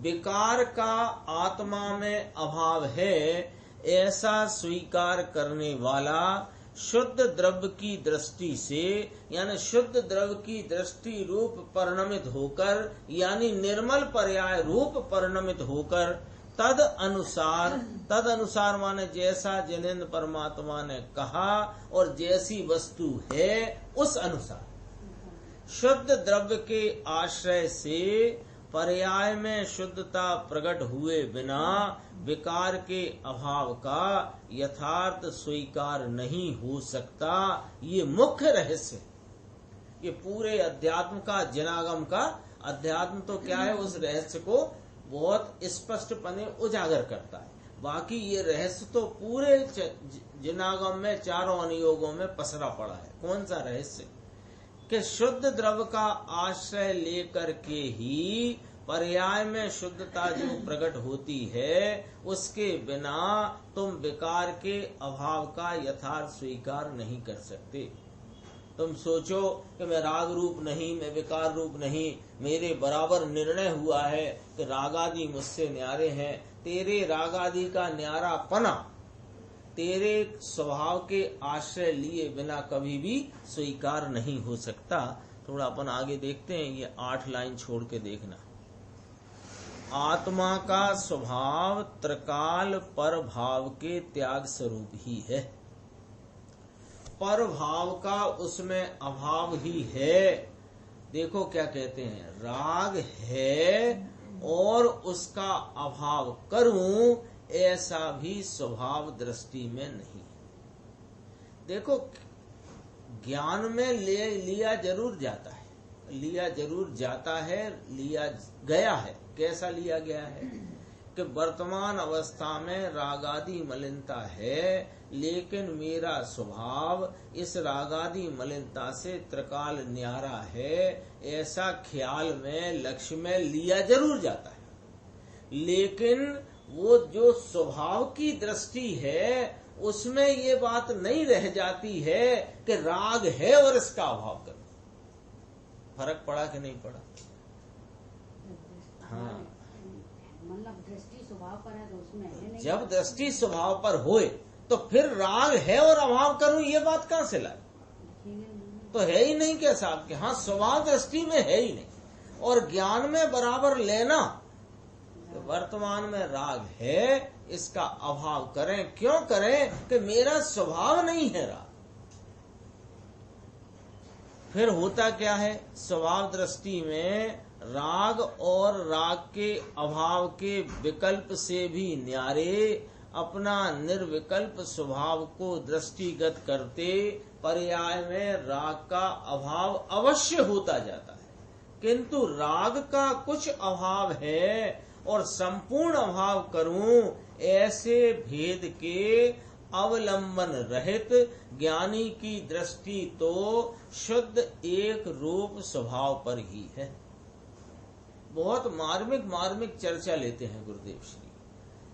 विकार का आत्मा में अभाव है, ऐसा स्वीकार करने वाला शुद्ध द्रव्य की दृष्टि से यानी शुद्ध द्रव्य की दृष्टि रूप परिणमित होकर यानी निर्मल पर्याय रूप परिणमित होकर तद अनुसार माने जैसा जिनेन्द्र परमात्मा ने कहा और जैसी वस्तु है उस अनुसार शुद्ध द्रव्य के आश्रय से पर्याय में शुद्धता प्रकट हुए बिना विकार के अभाव का यथार्थ स्वीकार नहीं हो सकता। ये मुख्य रहस्य, ये पूरे अध्यात्म का जिनागम का अध्यात्म तो क्या है, उस रहस्य को बहुत स्पष्टपने उजागर करता है। बाकी ये रहस्य तो पूरे जिनागम में चारों अनुयोगों में पसरा पड़ा है। कौन सा रहस्य? कि शुद्ध द्रव्य का आश्रय लेकर के ही पर्याय में शुद्धता जो प्रकट होती है उसके बिना तुम विकार के अभाव का यथार्थ स्वीकार नहीं कर सकते। तुम सोचो कि मैं राग रूप नहीं, मैं विकार रूप नहीं, मेरे बराबर निर्णय हुआ है कि रागादि मुझसे न्यारे हैं। तेरे रागादि का न्यारापना तेरे स्वभाव के आश्रय लिए बिना कभी भी स्वीकार नहीं हो सकता। थोड़ा अपन आगे देखते हैं, ये 8 लाइन छोड़ के देखना। आत्मा का स्वभाव त्रिकाल पर भाव के त्याग स्वरूप ही है। पर भाव का उसमें अभाव ही है। देखो क्या कहते हैं, राग है और उसका अभाव करूं ऐसा भी स्वभाव दृष्टि में नहीं। देखो ज्ञान में लिया जरूर जाता है, लिया गया है। कैसा लिया गया है कि वर्तमान अवस्था में रागादि मलिनता है, लेकिन मेरा स्वभाव इस रागादि मलिनता से त्रिकाल न्यारा है, ऐसा ख्याल में लक्ष्य में लिया जरूर जाता है। लेकिन वो जो स्वभाव की दृष्टि है उसमें ये बात नहीं रह जाती है कि राग है और इसका अभाव कर। फर्क पड़ा कि नहीं पड़ा? हाँ, मतलब दृष्टि स्वभाव पर है तो उसमें है नहीं। जब दृष्टि स्वभाव पर होए तो फिर राग है और अभाव करूं ये बात कहां से लाए? तो है ही नहीं क्या साहब के? हाँ, स्वभाव दृष्टि में है ही नहीं। और ज्ञान में बराबर लेना तो वर्तमान में राग है, इसका अभाव करें। क्यों करें? कि मेरा स्वभाव नहीं है राग। फिर होता क्या है, स्वभाव दृष्टि में राग और राग के अभाव के विकल्प से भी न्यारे अपना निर्विकल्प स्वभाव को दृष्टिगत करते पर्याय में राग का अभाव अवश्य होता जाता है। किंतु राग का कुछ अभाव है और संपूर्ण अभाव करूं ऐसे भेद के अवलंबन रहित ज्ञानी की दृष्टि तो शुद्ध एक रूप स्वभाव पर ही है। बहुत मार्मिक चर्चा लेते हैं गुरुदेव श्री,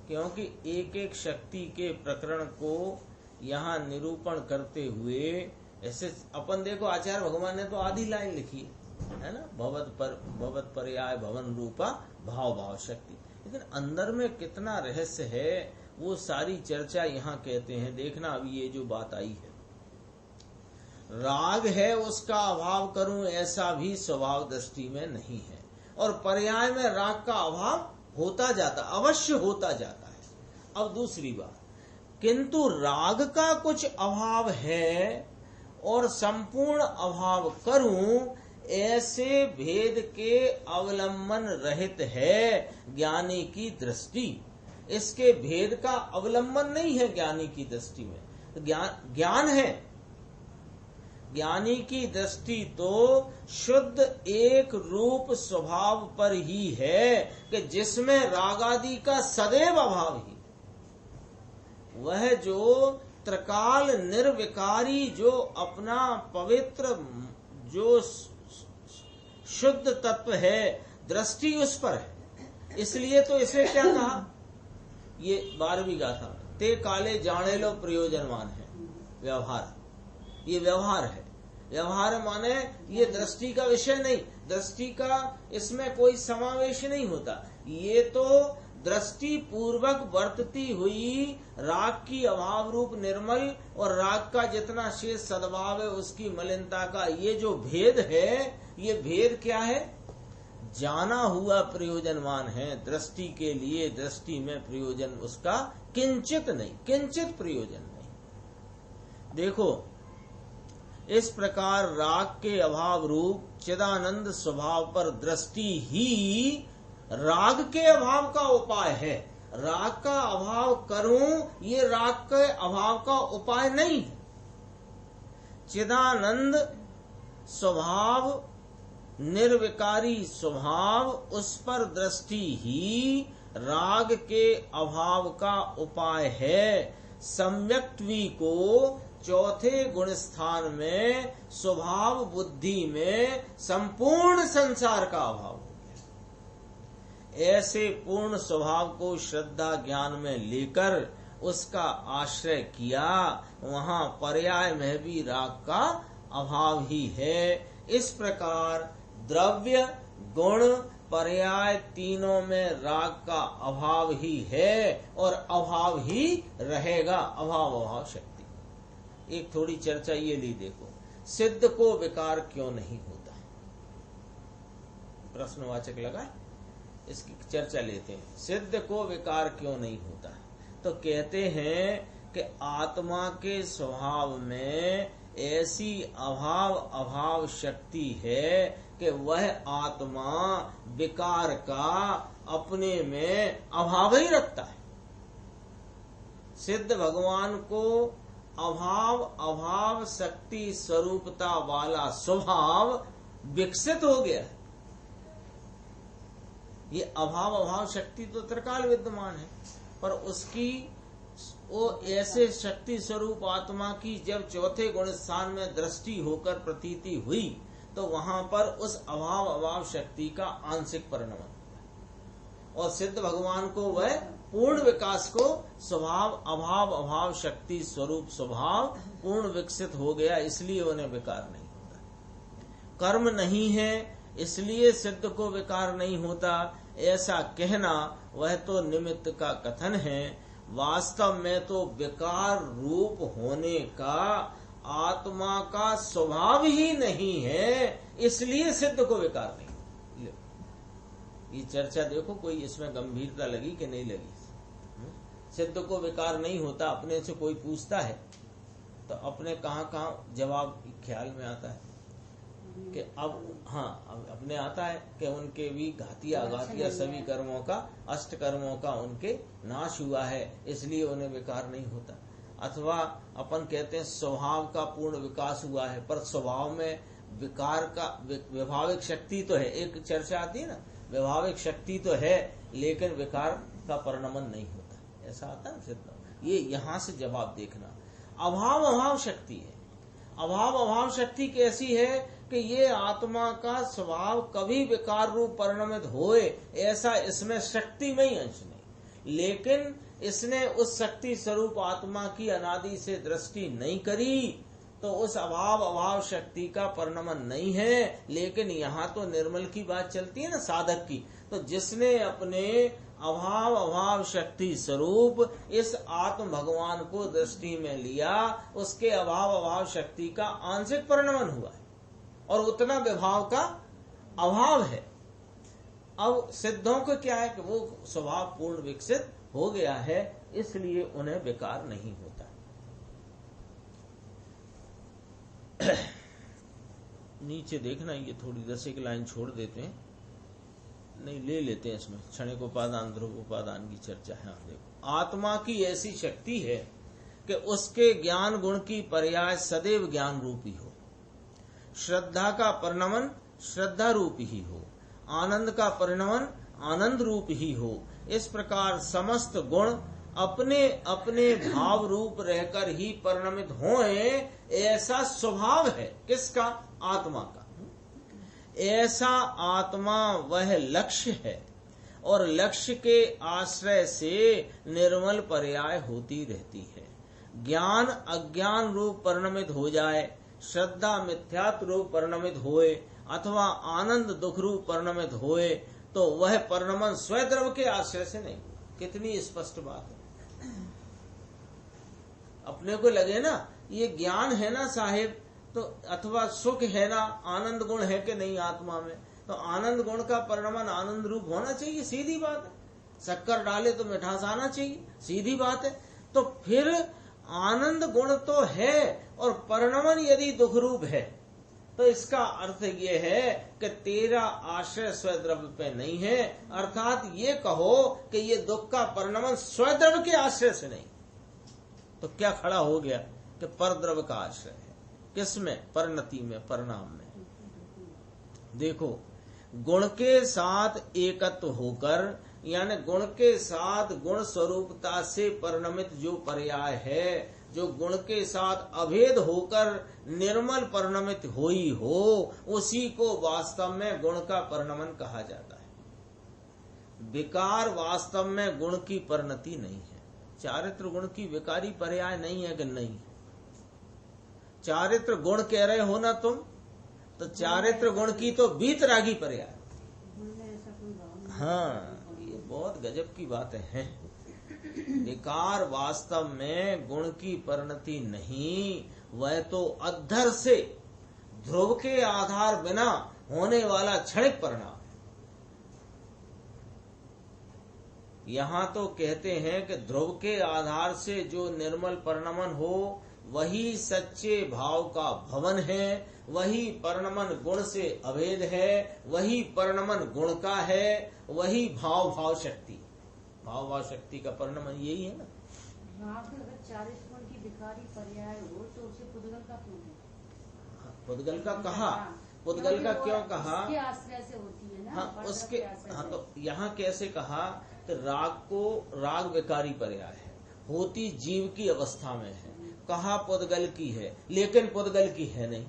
क्योंकि एक एक शक्ति के प्रकरण को यहाँ निरूपण करते हुए ऐसे अपन देखो आचार्य भगवान ने तो आधी लाइन लिखी है ना, भवत पर्याय भवन रूपा भाव भाव शक्ति, लेकिन अंदर में कितना रहस्य है वो सारी चर्चा यहाँ कहते हैं। देखना अभी ये जो बात आई है, राग है उसका अभाव करूं ऐसा भी स्वभाव दृष्टि में नहीं है, और पर्याय में राग का अभाव होता जाता, अवश्य होता जाता है। अब दूसरी बात, किंतु राग का कुछ अभाव है और संपूर्ण अभाव करूं ऐसे भेद के अवलंबन रहित है ज्ञानी की दृष्टि। इसके भेद का अवलंबन नहीं है ज्ञानी की दृष्टि में। ज्ञान है, ज्ञानी की दृष्टि तो शुद्ध एक रूप स्वभाव पर ही है कि जिसमें रागादि का सदैव अभाव ही, वह जो त्रिकाल निर्विकारी जो अपना पवित्र जो शुद्ध तत्व है, दृष्टि उस पर है। इसलिए तो इसे क्या कहा, ये 12वीं गाथा, ते काले जाने लो प्रयोजनवान है। व्यवहार, ये व्यवहार है। व्यवहार माने ये दृष्टि का विषय नहीं, दृष्टि का इसमें कोई समावेश नहीं होता। ये तो दृष्टि पूर्वक वर्तती हुई राग की अभाव रूप निर्मल और राग का जितना शेष सद्भाव है उसकी मलिनता का ये जो भेद है, ये भेद क्या है? जाना हुआ प्रयोजनवान है। दृष्टि के लिए दृष्टि में प्रयोजन उसका किंचित नहीं, किंचित प्रयोजन नहीं। देखो, इस प्रकार राग के अभाव रूप चिदानंद स्वभाव पर दृष्टि ही राग के अभाव का उपाय है। राग का अभाव करूं, ये राग के अभाव का उपाय नहीं है। चिदानंद स्वभाव, निर्विकारी स्वभाव, उस पर दृष्टि ही राग के अभाव का उपाय है। सम्यक्त्वी को चौथे गुण स्थान में स्वभाव बुद्धि में संपूर्ण संसार का अभाव हो गया। ऐसे पूर्ण स्वभाव को श्रद्धा ज्ञान में लेकर उसका आश्रय किया, वहां पर्याय में भी राग का अभाव ही है। इस प्रकार द्रव्य गुण पर्याय तीनों में राग का अभाव ही है और अभाव ही रहेगा। अभाव अभाव शक्ति। एक थोड़ी चर्चा ये ली, देखो, सिद्ध को विकार क्यों नहीं होता? प्रश्नवाचक लगा, इसकी चर्चा लेते हैं। सिद्ध को विकार क्यों नहीं होता? तो कहते हैं कि आत्मा के स्वभाव में ऐसी अभाव शक्ति है कि वह आत्मा विकार का अपने में अभाव ही रखता है। सिद्ध भगवान को अभाव शक्ति स्वरूपता वाला स्वभाव विकसित हो गया है। ये अभाव शक्ति तो त्रिकाल विद्यमान है, पर उसकी वो ऐसे शक्ति स्वरूप आत्मा की जब चौथे गुण स्थान में दृष्टि होकर प्रतीति हुई तो वहां पर उस अभाव शक्ति का आंशिक परिणमन हुआ और सिद्ध भगवान को वह पूर्ण विकास को स्वभाव अभाव शक्ति स्वरूप स्वभाव पूर्ण विकसित हो गया, इसलिए उन्हें विकार नहीं होता। कर्म नहीं है इसलिए सिद्ध को विकार नहीं होता, ऐसा कहना वह तो निमित्त का कथन है। वास्तव में तो विकार रूप होने का आत्मा का स्वभाव ही नहीं है, इसलिए सिद्ध को विकार नहीं। ये चर्चा देखो, कोई इसमें गंभीरता लगी कि नहीं लगी? सिद्ध को विकार नहीं होता, अपने से कोई पूछता है तो अपने कहाँ जवाब ख्याल में आता है कि अब अपने आता है कि उनके भी घातिया सभी कर्मों का, अष्ट कर्मों का उनके नाश हुआ है, इसलिए उन्हें विकार नहीं होता। अथवा अपन कहते हैं स्वभाव का पूर्ण विकास हुआ है, पर स्वभाव में विकार का व्यभाविक शक्ति तो है। एक चर्चा आती है ना, व्यभाविक शक्ति तो है लेकिन विकार का परिणमन नहीं होता, ऐसा आता है सिद्ध। ये यहाँ से जवाब देखना, अभाव शक्ति है। अभाव शक्ति कैसी है कि ये आत्मा का स्वभाव कभी विकार रूप परिणमित होए, ऐसा इसमें शक्ति में ही अंश नहीं, लेकिन इसने उस शक्ति स्वरूप आत्मा की अनादि से दृष्टि नहीं करी तो उस अभाव शक्ति का परिणमन नहीं है। लेकिन यहाँ तो निर्मल की बात चलती है ना, साधक की, तो जिसने अपने अभाव शक्ति स्वरूप इस आत्म भगवान को दृष्टि में लिया, उसके अभाव शक्ति का आंशिक परिणमन हुआ है और उतना विभाव का अभाव है। अब सिद्धों को क्या है कि वो स्वभाव पूर्ण विकसित हो गया है, इसलिए उन्हें विकार नहीं होता। नीचे देखना, ये थोड़ी 10 एक लाइन छोड़ देते हैं, नहीं ले लेते हैं इसमें। क्षणिक उपादान ध्रुव उपादान की चर्चा है। देखो, आत्मा की ऐसी शक्ति है कि उसके ज्ञान गुण की पर्याय सदैव ज्ञान रूपी हो, श्रद्धा का परिणमन श्रद्धा रूप ही हो, आनंद का परिणमन आनंद रूप ही हो। इस प्रकार समस्त गुण अपने अपने भाव रूप रहकर ही परिणमित होए, ऐसा स्वभाव है। किसका? आत्मा का। ऐसा आत्मा वह लक्ष्य है और लक्ष्य के आश्रय से निर्मल पर्याय होती रहती है। ज्ञान अज्ञान रूप परिणमित हो जाए, श्रद्धा मिथ्यात्व रूप परिणमित होए अथवा आनंद दुख रूप परिणमित होए, तो वह परिणमन स्वद्रव्य के आश्रय से नहीं हुआ, कितनी स्पष्ट बात है। अपने को लगे ना ये ज्ञान है ना साहेब, तो अथवा सुख है ना, आनंद गुण है कि नहीं आत्मा में, तो आनंद गुण का परिणमन आनंद रूप होना चाहिए, सीधी बात है। शक्कर डाले तो मिठास आना चाहिए, सीधी बात है। तो फिर आनंद गुण तो है और परिणमन यदि दुख रूप है, तो इसका अर्थ ये है कि तेरा आश्रय स्वद्रव्य पे नहीं है, अर्थात ये कहो कि ये दुख का परिणमन स्वद्रव्य के आश्रय से नहीं। तो क्या खड़ा हो गया कि परद्रव्य का आश्रय है, किसमें? परिणति में, परिणाम में। देखो, गुण के साथ एकत्व होकर, यानी गुण के साथ गुण स्वरूपता से परिणमित जो पर्याय है, जो गुण के साथ अभेद होकर निर्मल परिणमित हुई हो, उसी को वास्तव में गुण का परिणमन कहा जाता है। विकार वास्तव में गुण की परिणति नहीं है। चारित्र गुण की विकारी पर्याय नहीं है कि नहीं? चारित्र गुण कह रहे हो ना तुम, तो चारित्र गुण की तो बीतरागी पर्याय। हाँ, ये बहुत गजब की बात है। विकार वास्तव में गुण की परिणति नहीं, वह तो अद्धर से ध्रुव के आधार बिना होने वाला क्षणिक परिणाम। यहाँ तो कहते हैं कि ध्रुव के आधार से जो निर्मल परिणमन हो वही सच्चे भाव का भवन है, वही परिणमन गुण से अभेद है, वही परिणमन गुण का है, वही भाव भाव शक्ति। भाव भाव शक्ति का परिणमन यही है ना। राग अगर 40 गुण की विकारी पर्याय हो तो उसे पुद्गल का क्यों है? पुद्गल का कहा, पुद्गल का क्यों कहा? उसके आश्रय से होती है ना। हाँ, उसके, हाँ, तो यहाँ कैसे कहा कि राग को राग विकारी पर्याय है, होती जीव की अवस्था में है, कहा पुद्गल की है, लेकिन पुद्गल की है नहीं।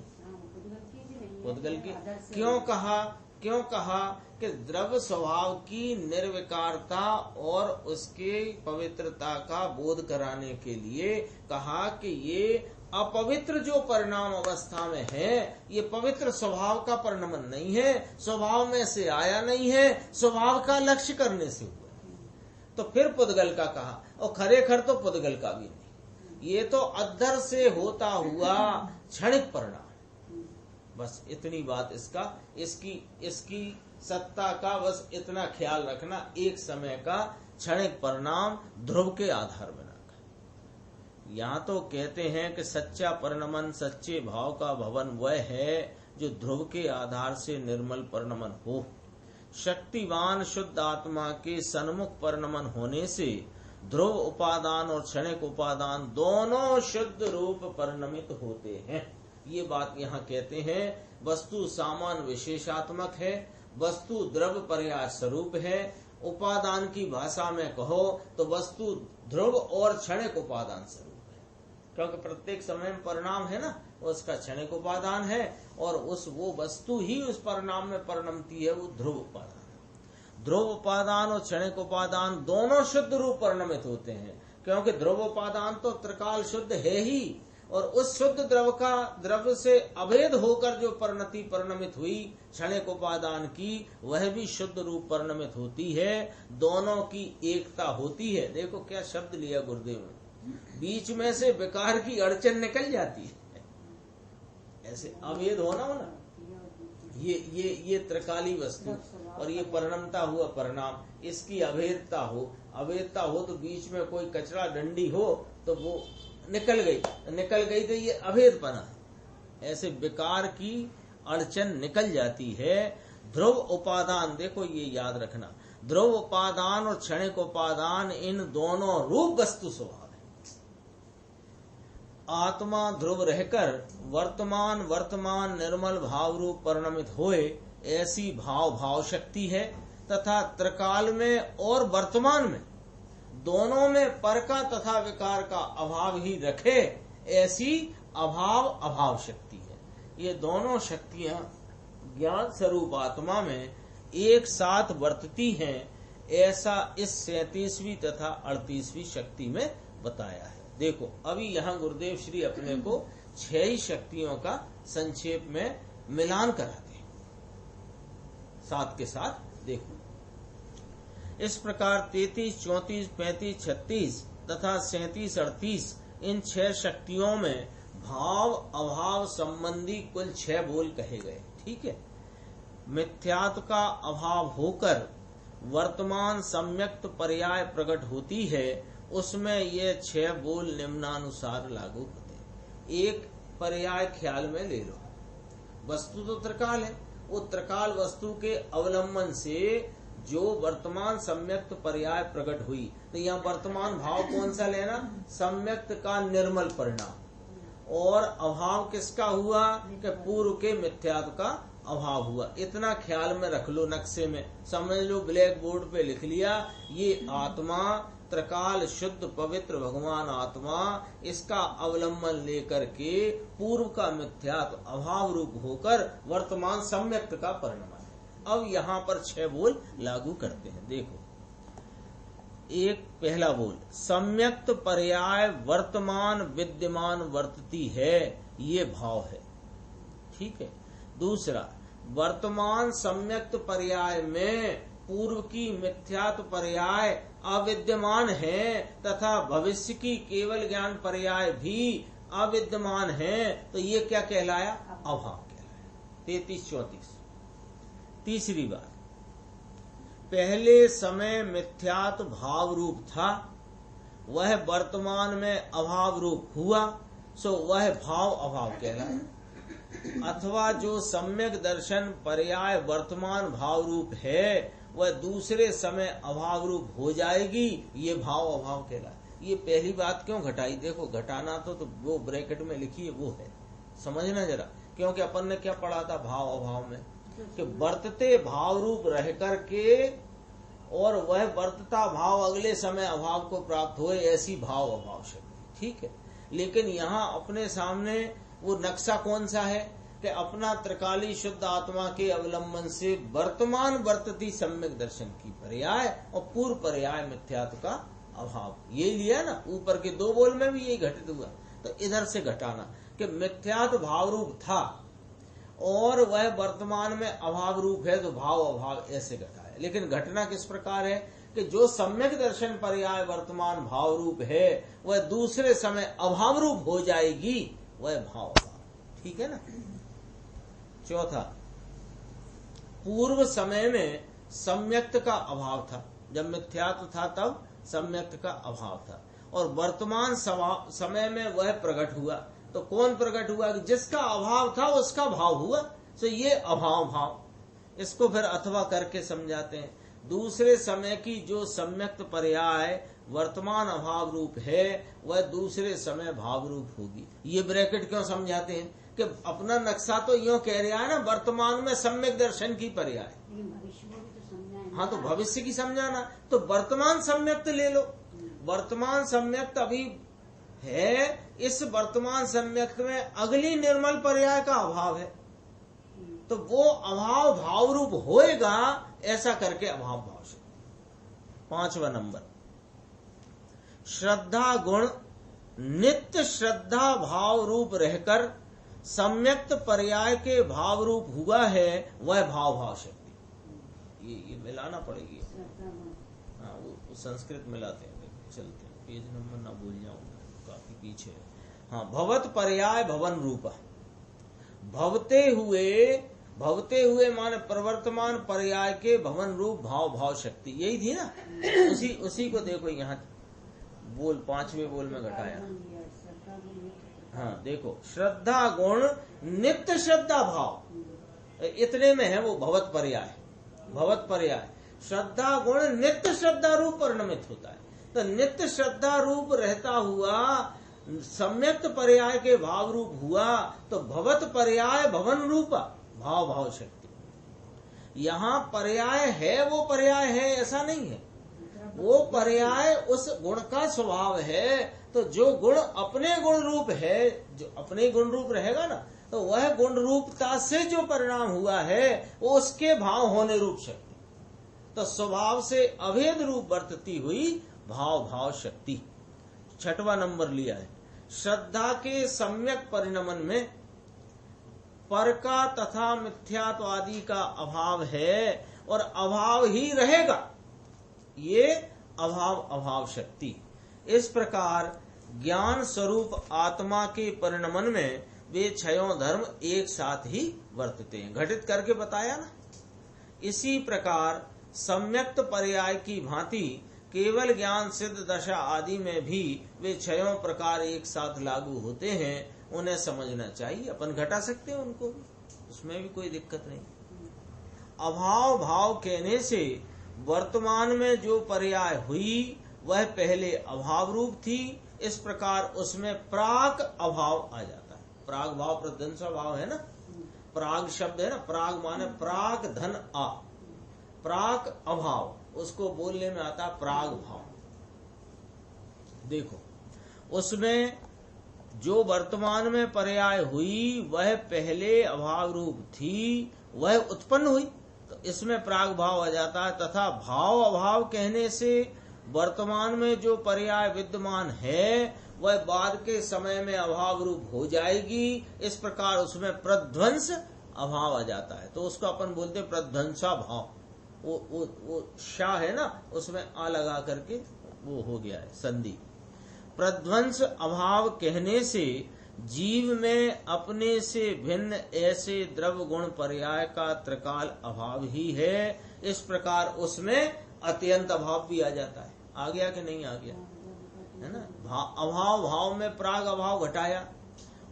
पुद्गल की क्यों कहा? क्यों कहा कि द्रव्य स्वभाव की निर्विकारता और उसके पवित्रता का बोध कराने के लिए कहा कि ये अपवित्र जो परिणाम अवस्था में है, ये पवित्र स्वभाव का परिणमन नहीं है, स्वभाव में से आया नहीं है, स्वभाव का लक्ष्य करने से हुआ। तो फिर पुद्गल का कहा, और खरेखर तो पुद्गल का भी नहीं, ये तो अद्धर से होता हुआ क्षणिक परिणाम। बस इतनी बात इसका, इसकी सत्ता का बस इतना ख्याल रखना, एक समय का क्षणिक परिणाम ध्रुव के आधार बनाकर। यहाँ तो कहते हैं कि सच्चा परिणमन, सच्चे भाव का भवन वह है जो ध्रुव के आधार से निर्मल परिणमन हो। शक्तिवान शुद्ध आत्मा के सन्मुख परिणमन होने से ध्रुव उपादान और क्षणिक उपादान दोनों शुद्ध रूप परिणमित होते हैं। ये बात यहाँ कहते हैं। वस्तु सामान विशेषात्मक है, वस्तु द्रव्य पर्याय स्वरूप है। उपादान की भाषा में कहो तो वस्तु ध्रुव और क्षणिक उपादान स्वरूप है, क्योंकि प्रत्येक समय में परिणाम है ना, उसका क्षणिक उपादान है, और वो वस्तु ही उस परिणाम में परिणमती है, वो ध्रुव उपादान। ध्रुव उपादान और क्षणिक उपादान दोनों शुद्ध रूप परिणमित होते हैं, क्योंकि ध्रुव उपादान तो त्रिकाल शुद्ध है ही, और उस शुद्ध द्रव्य से अभेद होकर जो परिणति परिणमित हुई क्षणिक उपादान की, वह भी शुद्ध रूप परिणमित होती है। दोनों की एकता होती है। देखो क्या शब्द लिया गुरुदेव ने, बीच में से विकार की अड़चन निकल जाती है। ऐसे अभेद होना हो ना, ये त्रिकाली वस्तु और ये परिणमता हुआ परिणाम, इसकी अभेदता हो तो बीच में कोई कचरा डंडी हो तो वो निकल गई तो ये अभेद बना। ऐसे विकार की अड़चन निकल जाती है। ध्रुव उपादान, देखो ये याद रखना, ध्रुव उपादान और क्षणिक उपादान इन दोनों रूप वस्तु स्वभाव है। आत्मा ध्रुव रहकर वर्तमान निर्मल भाव रूप परिणमित होए, ऐसी भाव शक्ति है, तथा त्रिकाल में और वर्तमान में दोनों में पर का तथा विकार का अभाव ही रखे, ऐसी अभाव शक्ति है। ये दोनों शक्तियां ज्ञान स्वरूप आत्मा में एक साथ वर्तती हैं, ऐसा इस 37वीं तथा 38वीं शक्ति में बताया है। देखो अभी यहाँ गुरुदेव श्री अपने को 6 ही शक्तियों का संक्षेप में मिलान कराते हैं, साथ के साथ देखो। इस प्रकार 33, 34, 35, 36 तथा 37, 38 इन 6 शक्तियों में भाव अभाव संबंधी कुल 6 बोल कहे गए। ठीक है। मिथ्यात्व का अभाव होकर वर्तमान सम्यक्त पर्याय प्रकट होती है, उसमें ये 6 बोल निम्नानुसार लागू होते हैं। एक पर्याय ख्याल में ले लो। वस्तु तो त्रिकाल है, वो त्रिकाल वस्तु के अवलंबन से जो वर्तमान सम्यक्त पर्याय प्रकट हुई, तो यहाँ वर्तमान भाव कौन सा लेना? सम्यक्त का निर्मल परिणाम। और अभाव किसका हुआ? कि पूर्व के मिथ्यात्व का अभाव हुआ। इतना ख्याल में रख लो, नक्शे में समझ लो, ब्लैक बोर्ड पे लिख लिया। ये आत्मा त्रिकाल शुद्ध पवित्र भगवान आत्मा, इसका अवलंबन लेकर के पूर्व का मिथ्यात्व अभाव रूप होकर वर्तमान सम्यक्त का परिणाम है। अब यहाँ पर 6 बोल लागू करते हैं। देखो, एक पहला बोल, सम्यक्त पर्याय वर्तमान विद्यमान वर्तती है, ये भाव है। ठीक है। दूसरा, वर्तमान सम्यक्त पर्याय में पूर्व की मिथ्यात्व पर्याय अविद्यमान है तथा भविष्य की केवल ज्ञान पर्याय भी अविद्यमान है, तो ये क्या कहलाया? अभाव कहलाया। 33, 34। तीसरी बात, पहले समय मिथ्यात्व भाव रूप था, वह वर्तमान में अभाव रूप हुआ, सो वह भाव अभाव कहलाया। अथवा जो सम्यक दर्शन पर्याय वर्तमान भाव रूप है, वह दूसरे समय अभाव रूप हो जाएगी, ये भाव अभाव कहलाए। ये पहली बात क्यों घटाई? देखो, घटाना तो वो ब्रैकेट में लिखी है, वो है, समझना जरा। क्योंकि अपन ने क्या पढ़ा था भाव अभाव में, कि वर्तते भाव रूप रह करके और वह वर्तता भाव अगले समय अभाव को प्राप्त हुए, ऐसी भाव अभाव शक्ति। ठीक है। लेकिन यहाँ अपने सामने वो नक्शा कौन सा है कि अपना त्रिकाली शुद्ध आत्मा के अवलंबन से वर्तमान वर्तती सम्यक दर्शन की पर्याय और पूर्व पर्याय मिथ्यात्व का अभाव, ये लिया ना। ऊपर के 2 बोल में भी यही घटित हुआ, तो इधर से घटाना कि मिथ्यात्व भाव रूप था और वह वर्तमान में अभाव रूप है, तो भाव अभाव ऐसे घटाया। लेकिन घटना किस प्रकार है कि जो सम्यक दर्शन पर्याय वर्तमान भाव रूप है, वह दूसरे समय अभाव रूप हो जाएगी, वह भाव अभाव। ठीक है ना। चौथा, पूर्व समय में सम्यक्त का अभाव था, जब मिथ्यात्व था तब सम्यक्त का अभाव था, और वर्तमान समय में वह प्रकट हुआ। तो कौन प्रकट हुआ? जिसका अभाव था उसका भाव हुआ, तो ये अभाव भाव। इसको फिर अथवा करके समझाते हैं। दूसरे समय की जो सम्यक्त पर्याय वर्तमान अभाव रूप है, वह दूसरे समय भाव रूप होगी। ये ब्रैकेट क्यों समझाते हैं कि अपना नक्शा तो यूं कह रहा है ना, वर्तमान में सम्यक दर्शन की पर्याय। हाँ, तो भविष्य की समझाना, तो वर्तमान सम्यक्त ले लो। वर्तमान सम्यक्त अभी है, इस वर्तमान सम्यक्त में अगली निर्मल पर्याय का अभाव है, तो वो अभाव भाव रूप होएगा, ऐसा करके अभाव भाव से। 5वां नंबर, श्रद्धा गुण नित्य श्रद्धा भाव रूप रहकर सम्यक्त पर्याय के भाव रूप हुआ है, वह भाव भाव शक्ति। ये मिलाना पड़ेगी। हाँ, वो संस्कृत मिलाते हैं। चलते हैं, पेज नंबर ना भूल जाऊंगा, काफी पीछे है। हाँ, भवत पर्याय भवन रूप, भवते हुए माने प्रवर्तमान पर्याय के भवन रूप भाव भाव शक्ति, यही थी ना। उसी को देखो यहाँ बोल 5वें बोल में घटाया। हाँ, देखो, श्रद्धा गुण नित्य श्रद्धा भाव, इतने में है वो भवत पर्याय। भवत पर्याय श्रद्धा गुण नित्य श्रद्धा रूप परिणमित होता है, तो नित्य श्रद्धा रूप रहता हुआ सम्यक्त पर्याय के भाव रूप हुआ, तो भवत पर्याय भवन रूपा भाव भाव शक्ति। यहाँ पर्याय है, वो पर्याय है ऐसा नहीं है, वो पर्याय उस गुण का स्वभाव है। तो जो गुण अपने गुण रूप है, जो अपने गुण रूप रहेगा ना, तो वह गुण रूपता से जो परिणाम हुआ है, वो उसके भाव होने रूप शक्ति। तो स्वभाव से अभेद रूप वर्तती हुई भाव भाव शक्ति। 6वां नंबर लिया है, श्रद्धा के सम्यक परिणमन में पर का तथा मिथ्यात्व आदि का अभाव है और अभाव ही रहेगा। ये अभाव अभाव शक्ति। इस प्रकार ज्ञान स्वरूप आत्मा के परिणमन में वे छयों धर्म एक साथ ही वर्तते हैं। घटित करके बताया ना। इसी प्रकार सम्यक्त पर्याय की भांति केवल ज्ञान सिद्ध दशा आदि में भी वे छयों प्रकार एक साथ लागू होते हैं। उन्हें समझना चाहिए। अपन घटा सकते हैं उनको भी, उसमें भी कोई दिक्कत नहीं। अभाव भाव कहने से वर्तमान में जो पर्याय हुई वह पहले अभाव रूप थी। इस प्रकार उसमें प्राक अभाव आ जाता है। प्राग भाव प्रध्वंसा भाव है ना। प्राग शब्द है ना, प्राग माने प्राग धन आ, प्राक अभाव, उसको बोलने में आता प्राग भाव। देखो उसमें जो वर्तमान में पर्याय हुई वह पहले अभाव रूप थी, वह उत्पन्न हुई, तो इसमें प्राग भाव आ जाता है। तथा भाव अभाव कहने से वर्तमान में जो पर्याय विद्यमान है वह बाद के समय में अभाव रूप हो जाएगी। इस प्रकार उसमें प्रध्वंस अभाव आ जाता है। तो उसको अपन बोलते हैं प्रध्वंसा भाव। वो शाह है ना, उसमें आ लगा करके वो हो गया है संधि। प्रध्वंस अभाव कहने से जीव में अपने से भिन्न ऐसे द्रव्य गुण पर्याय का त्रिकाल अभाव ही है। इस प्रकार उसमें अत्यंत अभाव भी आ जाता है। आ गया कि नहीं आ गया, है ना। अभाव भाव में प्राग अभाव घटाया,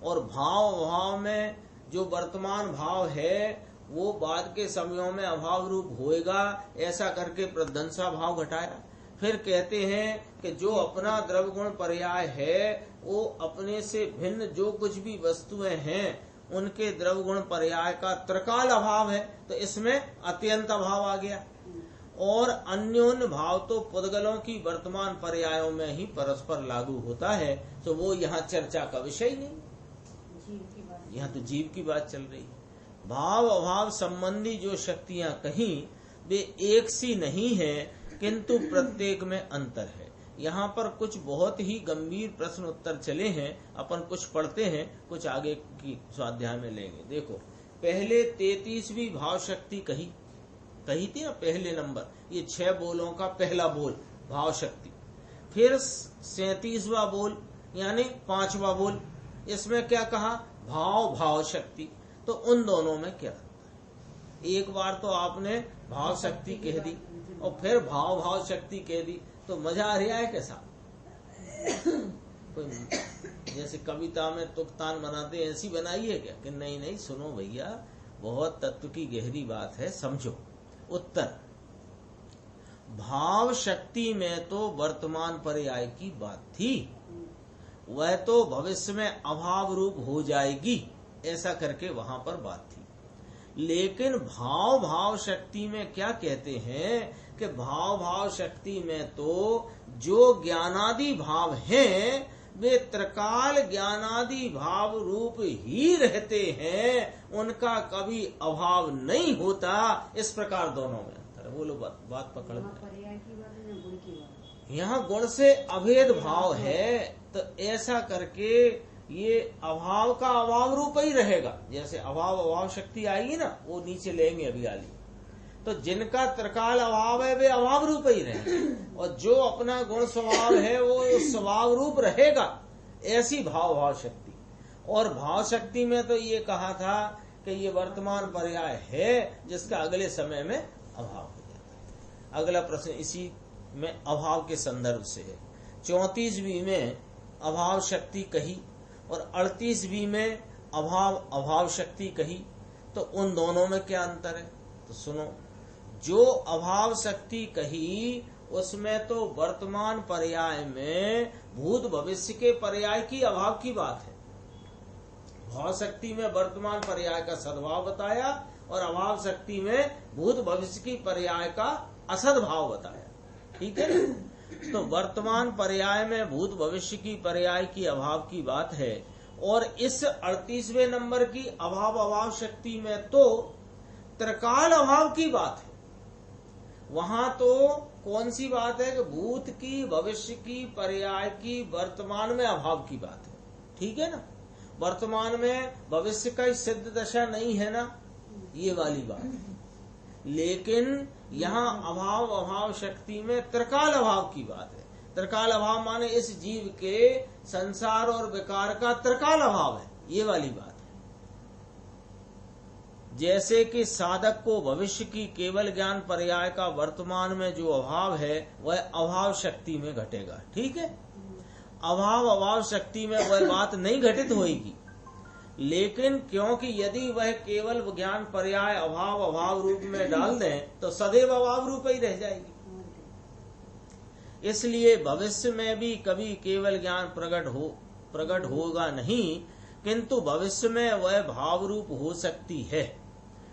और भाव भाव में जो वर्तमान भाव है वो बाद के समयों में अभाव रूप होएगा, ऐसा करके प्रध्वंसा भाव घटाया। फिर कहते हैं कि जो अपना द्रव्य गुण पर्याय है वो अपने से भिन्न जो कुछ भी वस्तुएं हैं उनके द्रव्य गुण पर्याय का त्रिकाल अभाव है। तो इसमें अत्यंत अभाव आ गया। और अन्योन्य भाव तो पुद्गलों की वर्तमान पर्यायों में ही परस्पर लागू होता है। तो वो यहाँ चर्चा का विषय नहीं, यहाँ तो जीव की बात चल रही है। भाव अभाव संबंधी जो शक्तियां कहीं वे एक सी नहीं है, किंतु प्रत्येक में अंतर है। यहाँ पर कुछ बहुत ही गंभीर प्रश्न उत्तर चले हैं। अपन कुछ पढ़ते हैं, कुछ आगे की स्वाध्याय में लेंगे। देखो पहले 33वीं भाव शक्ति कही थी ना, पहले नंबर, ये 6 बोलों का पहला बोल भाव शक्ति। फिर 37वां बोल यानी 5वां बोल, इसमें क्या कहा, भाव भाव शक्ति। तो उन दोनों में क्या अंतर है? एक बार तो आपने भाव शक्ति कह दी और फिर भाव भाव शक्ति कह दी, तो मजा आ रहा है कैसा? जैसे कविता में तुकतान बनाते ऐसी बनाइए क्या? कि नहीं नहीं, सुनो भैया, बहुत तत्व की गहरी बात है, समझो। उत्तर, भाव शक्ति में तो वर्तमान पर्याय की बात थी, वह तो भविष्य में अभाव रूप हो जाएगी, ऐसा करके वहां पर बात थी। लेकिन भाव भाव शक्ति में क्या कहते हैं कि भाव भाव शक्ति में तो जो ज्ञानादि भाव हैं वे त्रिकाल ज्ञानादि भाव रूप ही रहते हैं, उनका कभी अभाव नहीं होता। इस प्रकार दोनों में अंतर है। बोलो बात पकड़ में। यहाँ गुण से अभेद भाव है, तो ऐसा करके ये अभाव का अभाव रूप ही रहेगा। जैसे अभाव अभाव शक्ति आएगी ना, वो नीचे लेंगे अभी आली, तो जिनका त्रिकाल अभाव है वे अभाव रूप ही रहेंगे, और जो अपना गुण स्वभाव है वो स्वभाव रूप रहेगा। ऐसी भाव भाव शक्ति। और भाव शक्ति में तो ये कहा था कि ये वर्तमान पर्याय है जिसका अगले समय में अभाव हो जाता है। अगला प्रश्न इसी में अभाव के संदर्भ से है। 34वीं में अभाव शक्ति कही और 38वीं में अभाव अभाव शक्ति कही, तो उन दोनों में क्या अंतर है? तो सुनो, जो अभाव शक्ति कही उसमें तो वर्तमान पर्याय में भूत भविष्य के पर्याय की अभाव की बात है। भाव शक्ति में वर्तमान पर्याय का सद्भाव बताया और अभाव शक्ति में भूत भविष्य की पर्याय का असद्भाव बताया। ठीक है ना? तो वर्तमान पर्याय में भूत भविष्य की पर्याय की अभाव की बात है, और इस 38वें नंबर की अभाव अभाव शक्ति में तो त्रिकाल अभाव की बात है। वहां तो कौन सी बात है कि भूत की भविष्य की पर्याय की वर्तमान में अभाव की बात है। ठीक है ना? वर्तमान में भविष्य का सिद्ध दशा नहीं है ना, ये वाली बात है। लेकिन यहाँ अभाव अभाव शक्ति में त्रिकाल अभाव की बात है। त्रिकाल अभाव माने इस जीव के संसार और विकार का त्रिकाल अभाव है, ये वाली बात है। जैसे कि साधक को भविष्य की केवल ज्ञान पर्याय का वर्तमान में जो अभाव है वह अभाव शक्ति में घटेगा, ठीक है। अभाव अभाव शक्ति में वह बात नहीं घटित होगी, लेकिन क्योंकि यदि वह केवल ज्ञान पर्याय अभाव अभाव रूप में डाल दें तो सदैव अभाव रूप ही रह जाएगी। इसलिए भविष्य में भी कभी केवल ज्ञान प्रकट होगा नहीं, किंतु भविष्य में वह भाव रूप हो सकती है।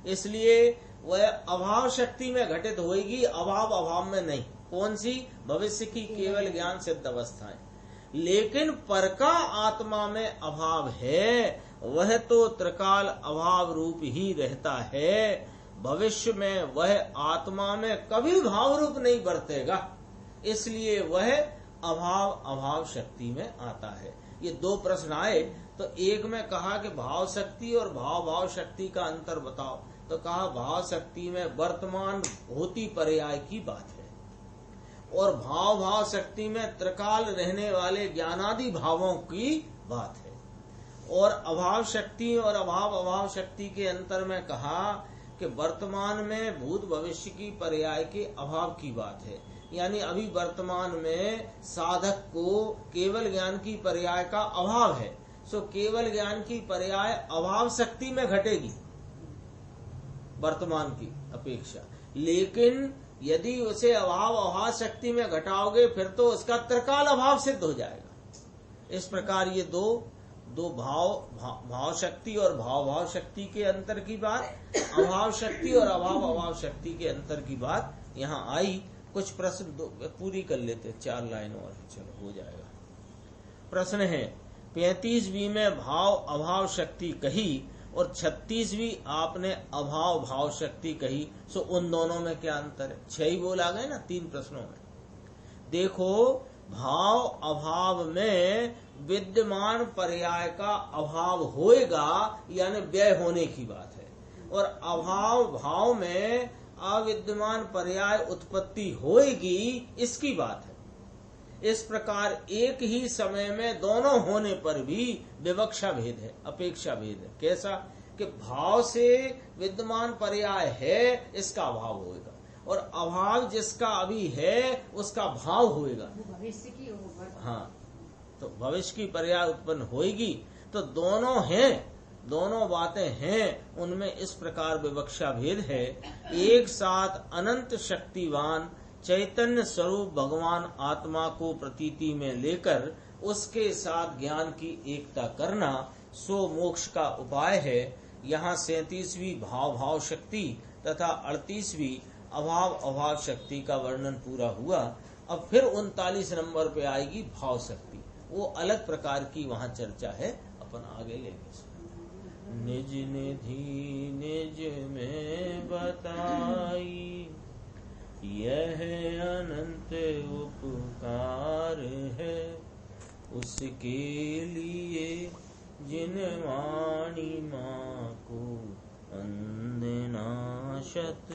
इसलिए वह अभाव शक्ति में घटित होगी, अभाव अभाव में नहीं। कौन सी? भविष्य की केवल ज्ञान सिद्ध अवस्थाएं। लेकिन पर का आत्मा में अभाव है, वह तो त्रिकाल अभाव रूप ही रहता है। भविष्य में वह आत्मा में कभी भाव रूप नहीं बरतेगा, इसलिए वह अभाव अभाव शक्ति में आता है। ये दो प्रश्न आए, तो एक में कहा कि भाव शक्ति और भाव भाव शक्ति का अंतर बताओ, तो कहा भाव शक्ति में वर्तमान होती पर्याय की बात है, और भाव भाव शक्ति में त्रिकाल रहने वाले ज्ञानादि भावों की बात है। और अभाव शक्ति और अभाव अभाव शक्ति के अंतर में कहा कि वर्तमान में भूत भविष्य की पर्याय के अभाव की बात है। यानी अभी वर्तमान में साधक को केवल ज्ञान की पर्याय का अभाव है, सो केवल ज्ञान की पर्याय अभाव शक्ति में घटेगी वर्तमान की अपेक्षा। लेकिन यदि उसे अभाव अभाव शक्ति में घटाओगे फिर तो उसका त्रिकाल अभाव सिद्ध हो जाएगा। इस प्रकार ये दो भाव शक्ति और भाव भाव शक्ति के अंतर की बात, अभाव शक्ति और अभाव अभाव शक्ति के अंतर की बात यहाँ आई। कुछ प्रश्न पूरी कर लेते, 4 लाइन और, चलो हो जाएगा। प्रश्न है 35वीं में भाव अभाव शक्ति कही और 36वीं आपने अभाव भाव शक्ति कही, सो उन दोनों में क्या अंतर है? 6 ही बोल आ गए ना 3 प्रश्नों में। देखो, भाव अभाव में विद्यमान पर्याय का अभाव होएगा, यानी व्यय होने की बात है, और अभाव भाव में अविद्यमान पर्याय उत्पत्ति होएगी, इसकी बात है। इस प्रकार एक ही समय में दोनों होने पर भी विवक्षा भेद है, अपेक्षा भेद है। कैसा? कि भाव से विद्यमान पर्याय है, इसका अभाव होएगा, और अभाव जिसका अभी है उसका भाव होएगा। भविष्य की हाँ, तो भविष्य की पर्याय उत्पन्न होएगी, तो दोनों हैं, दोनों बातें हैं, उनमें इस प्रकार विवक्षा भेद है। एक साथ अनंत शक्तिवान चैतन्य स्वरूप भगवान आत्मा को प्रतीति में लेकर उसके साथ ज्ञान की एकता करना सो मोक्ष का उपाय है। यहाँ 37वीं भाव भाव शक्ति तथा 38वीं अभाव अभाव शक्ति का वर्णन पूरा हुआ। अब फिर 39 नंबर पे आएगी भाव शक्ति, वो अलग प्रकार की वहाँ चर्चा है, अपन आगे लेंगे। निज निधि निज में बताई, यह अनंत उपकार है, उसके लिए जिन वाणी माँ को अंधनाशत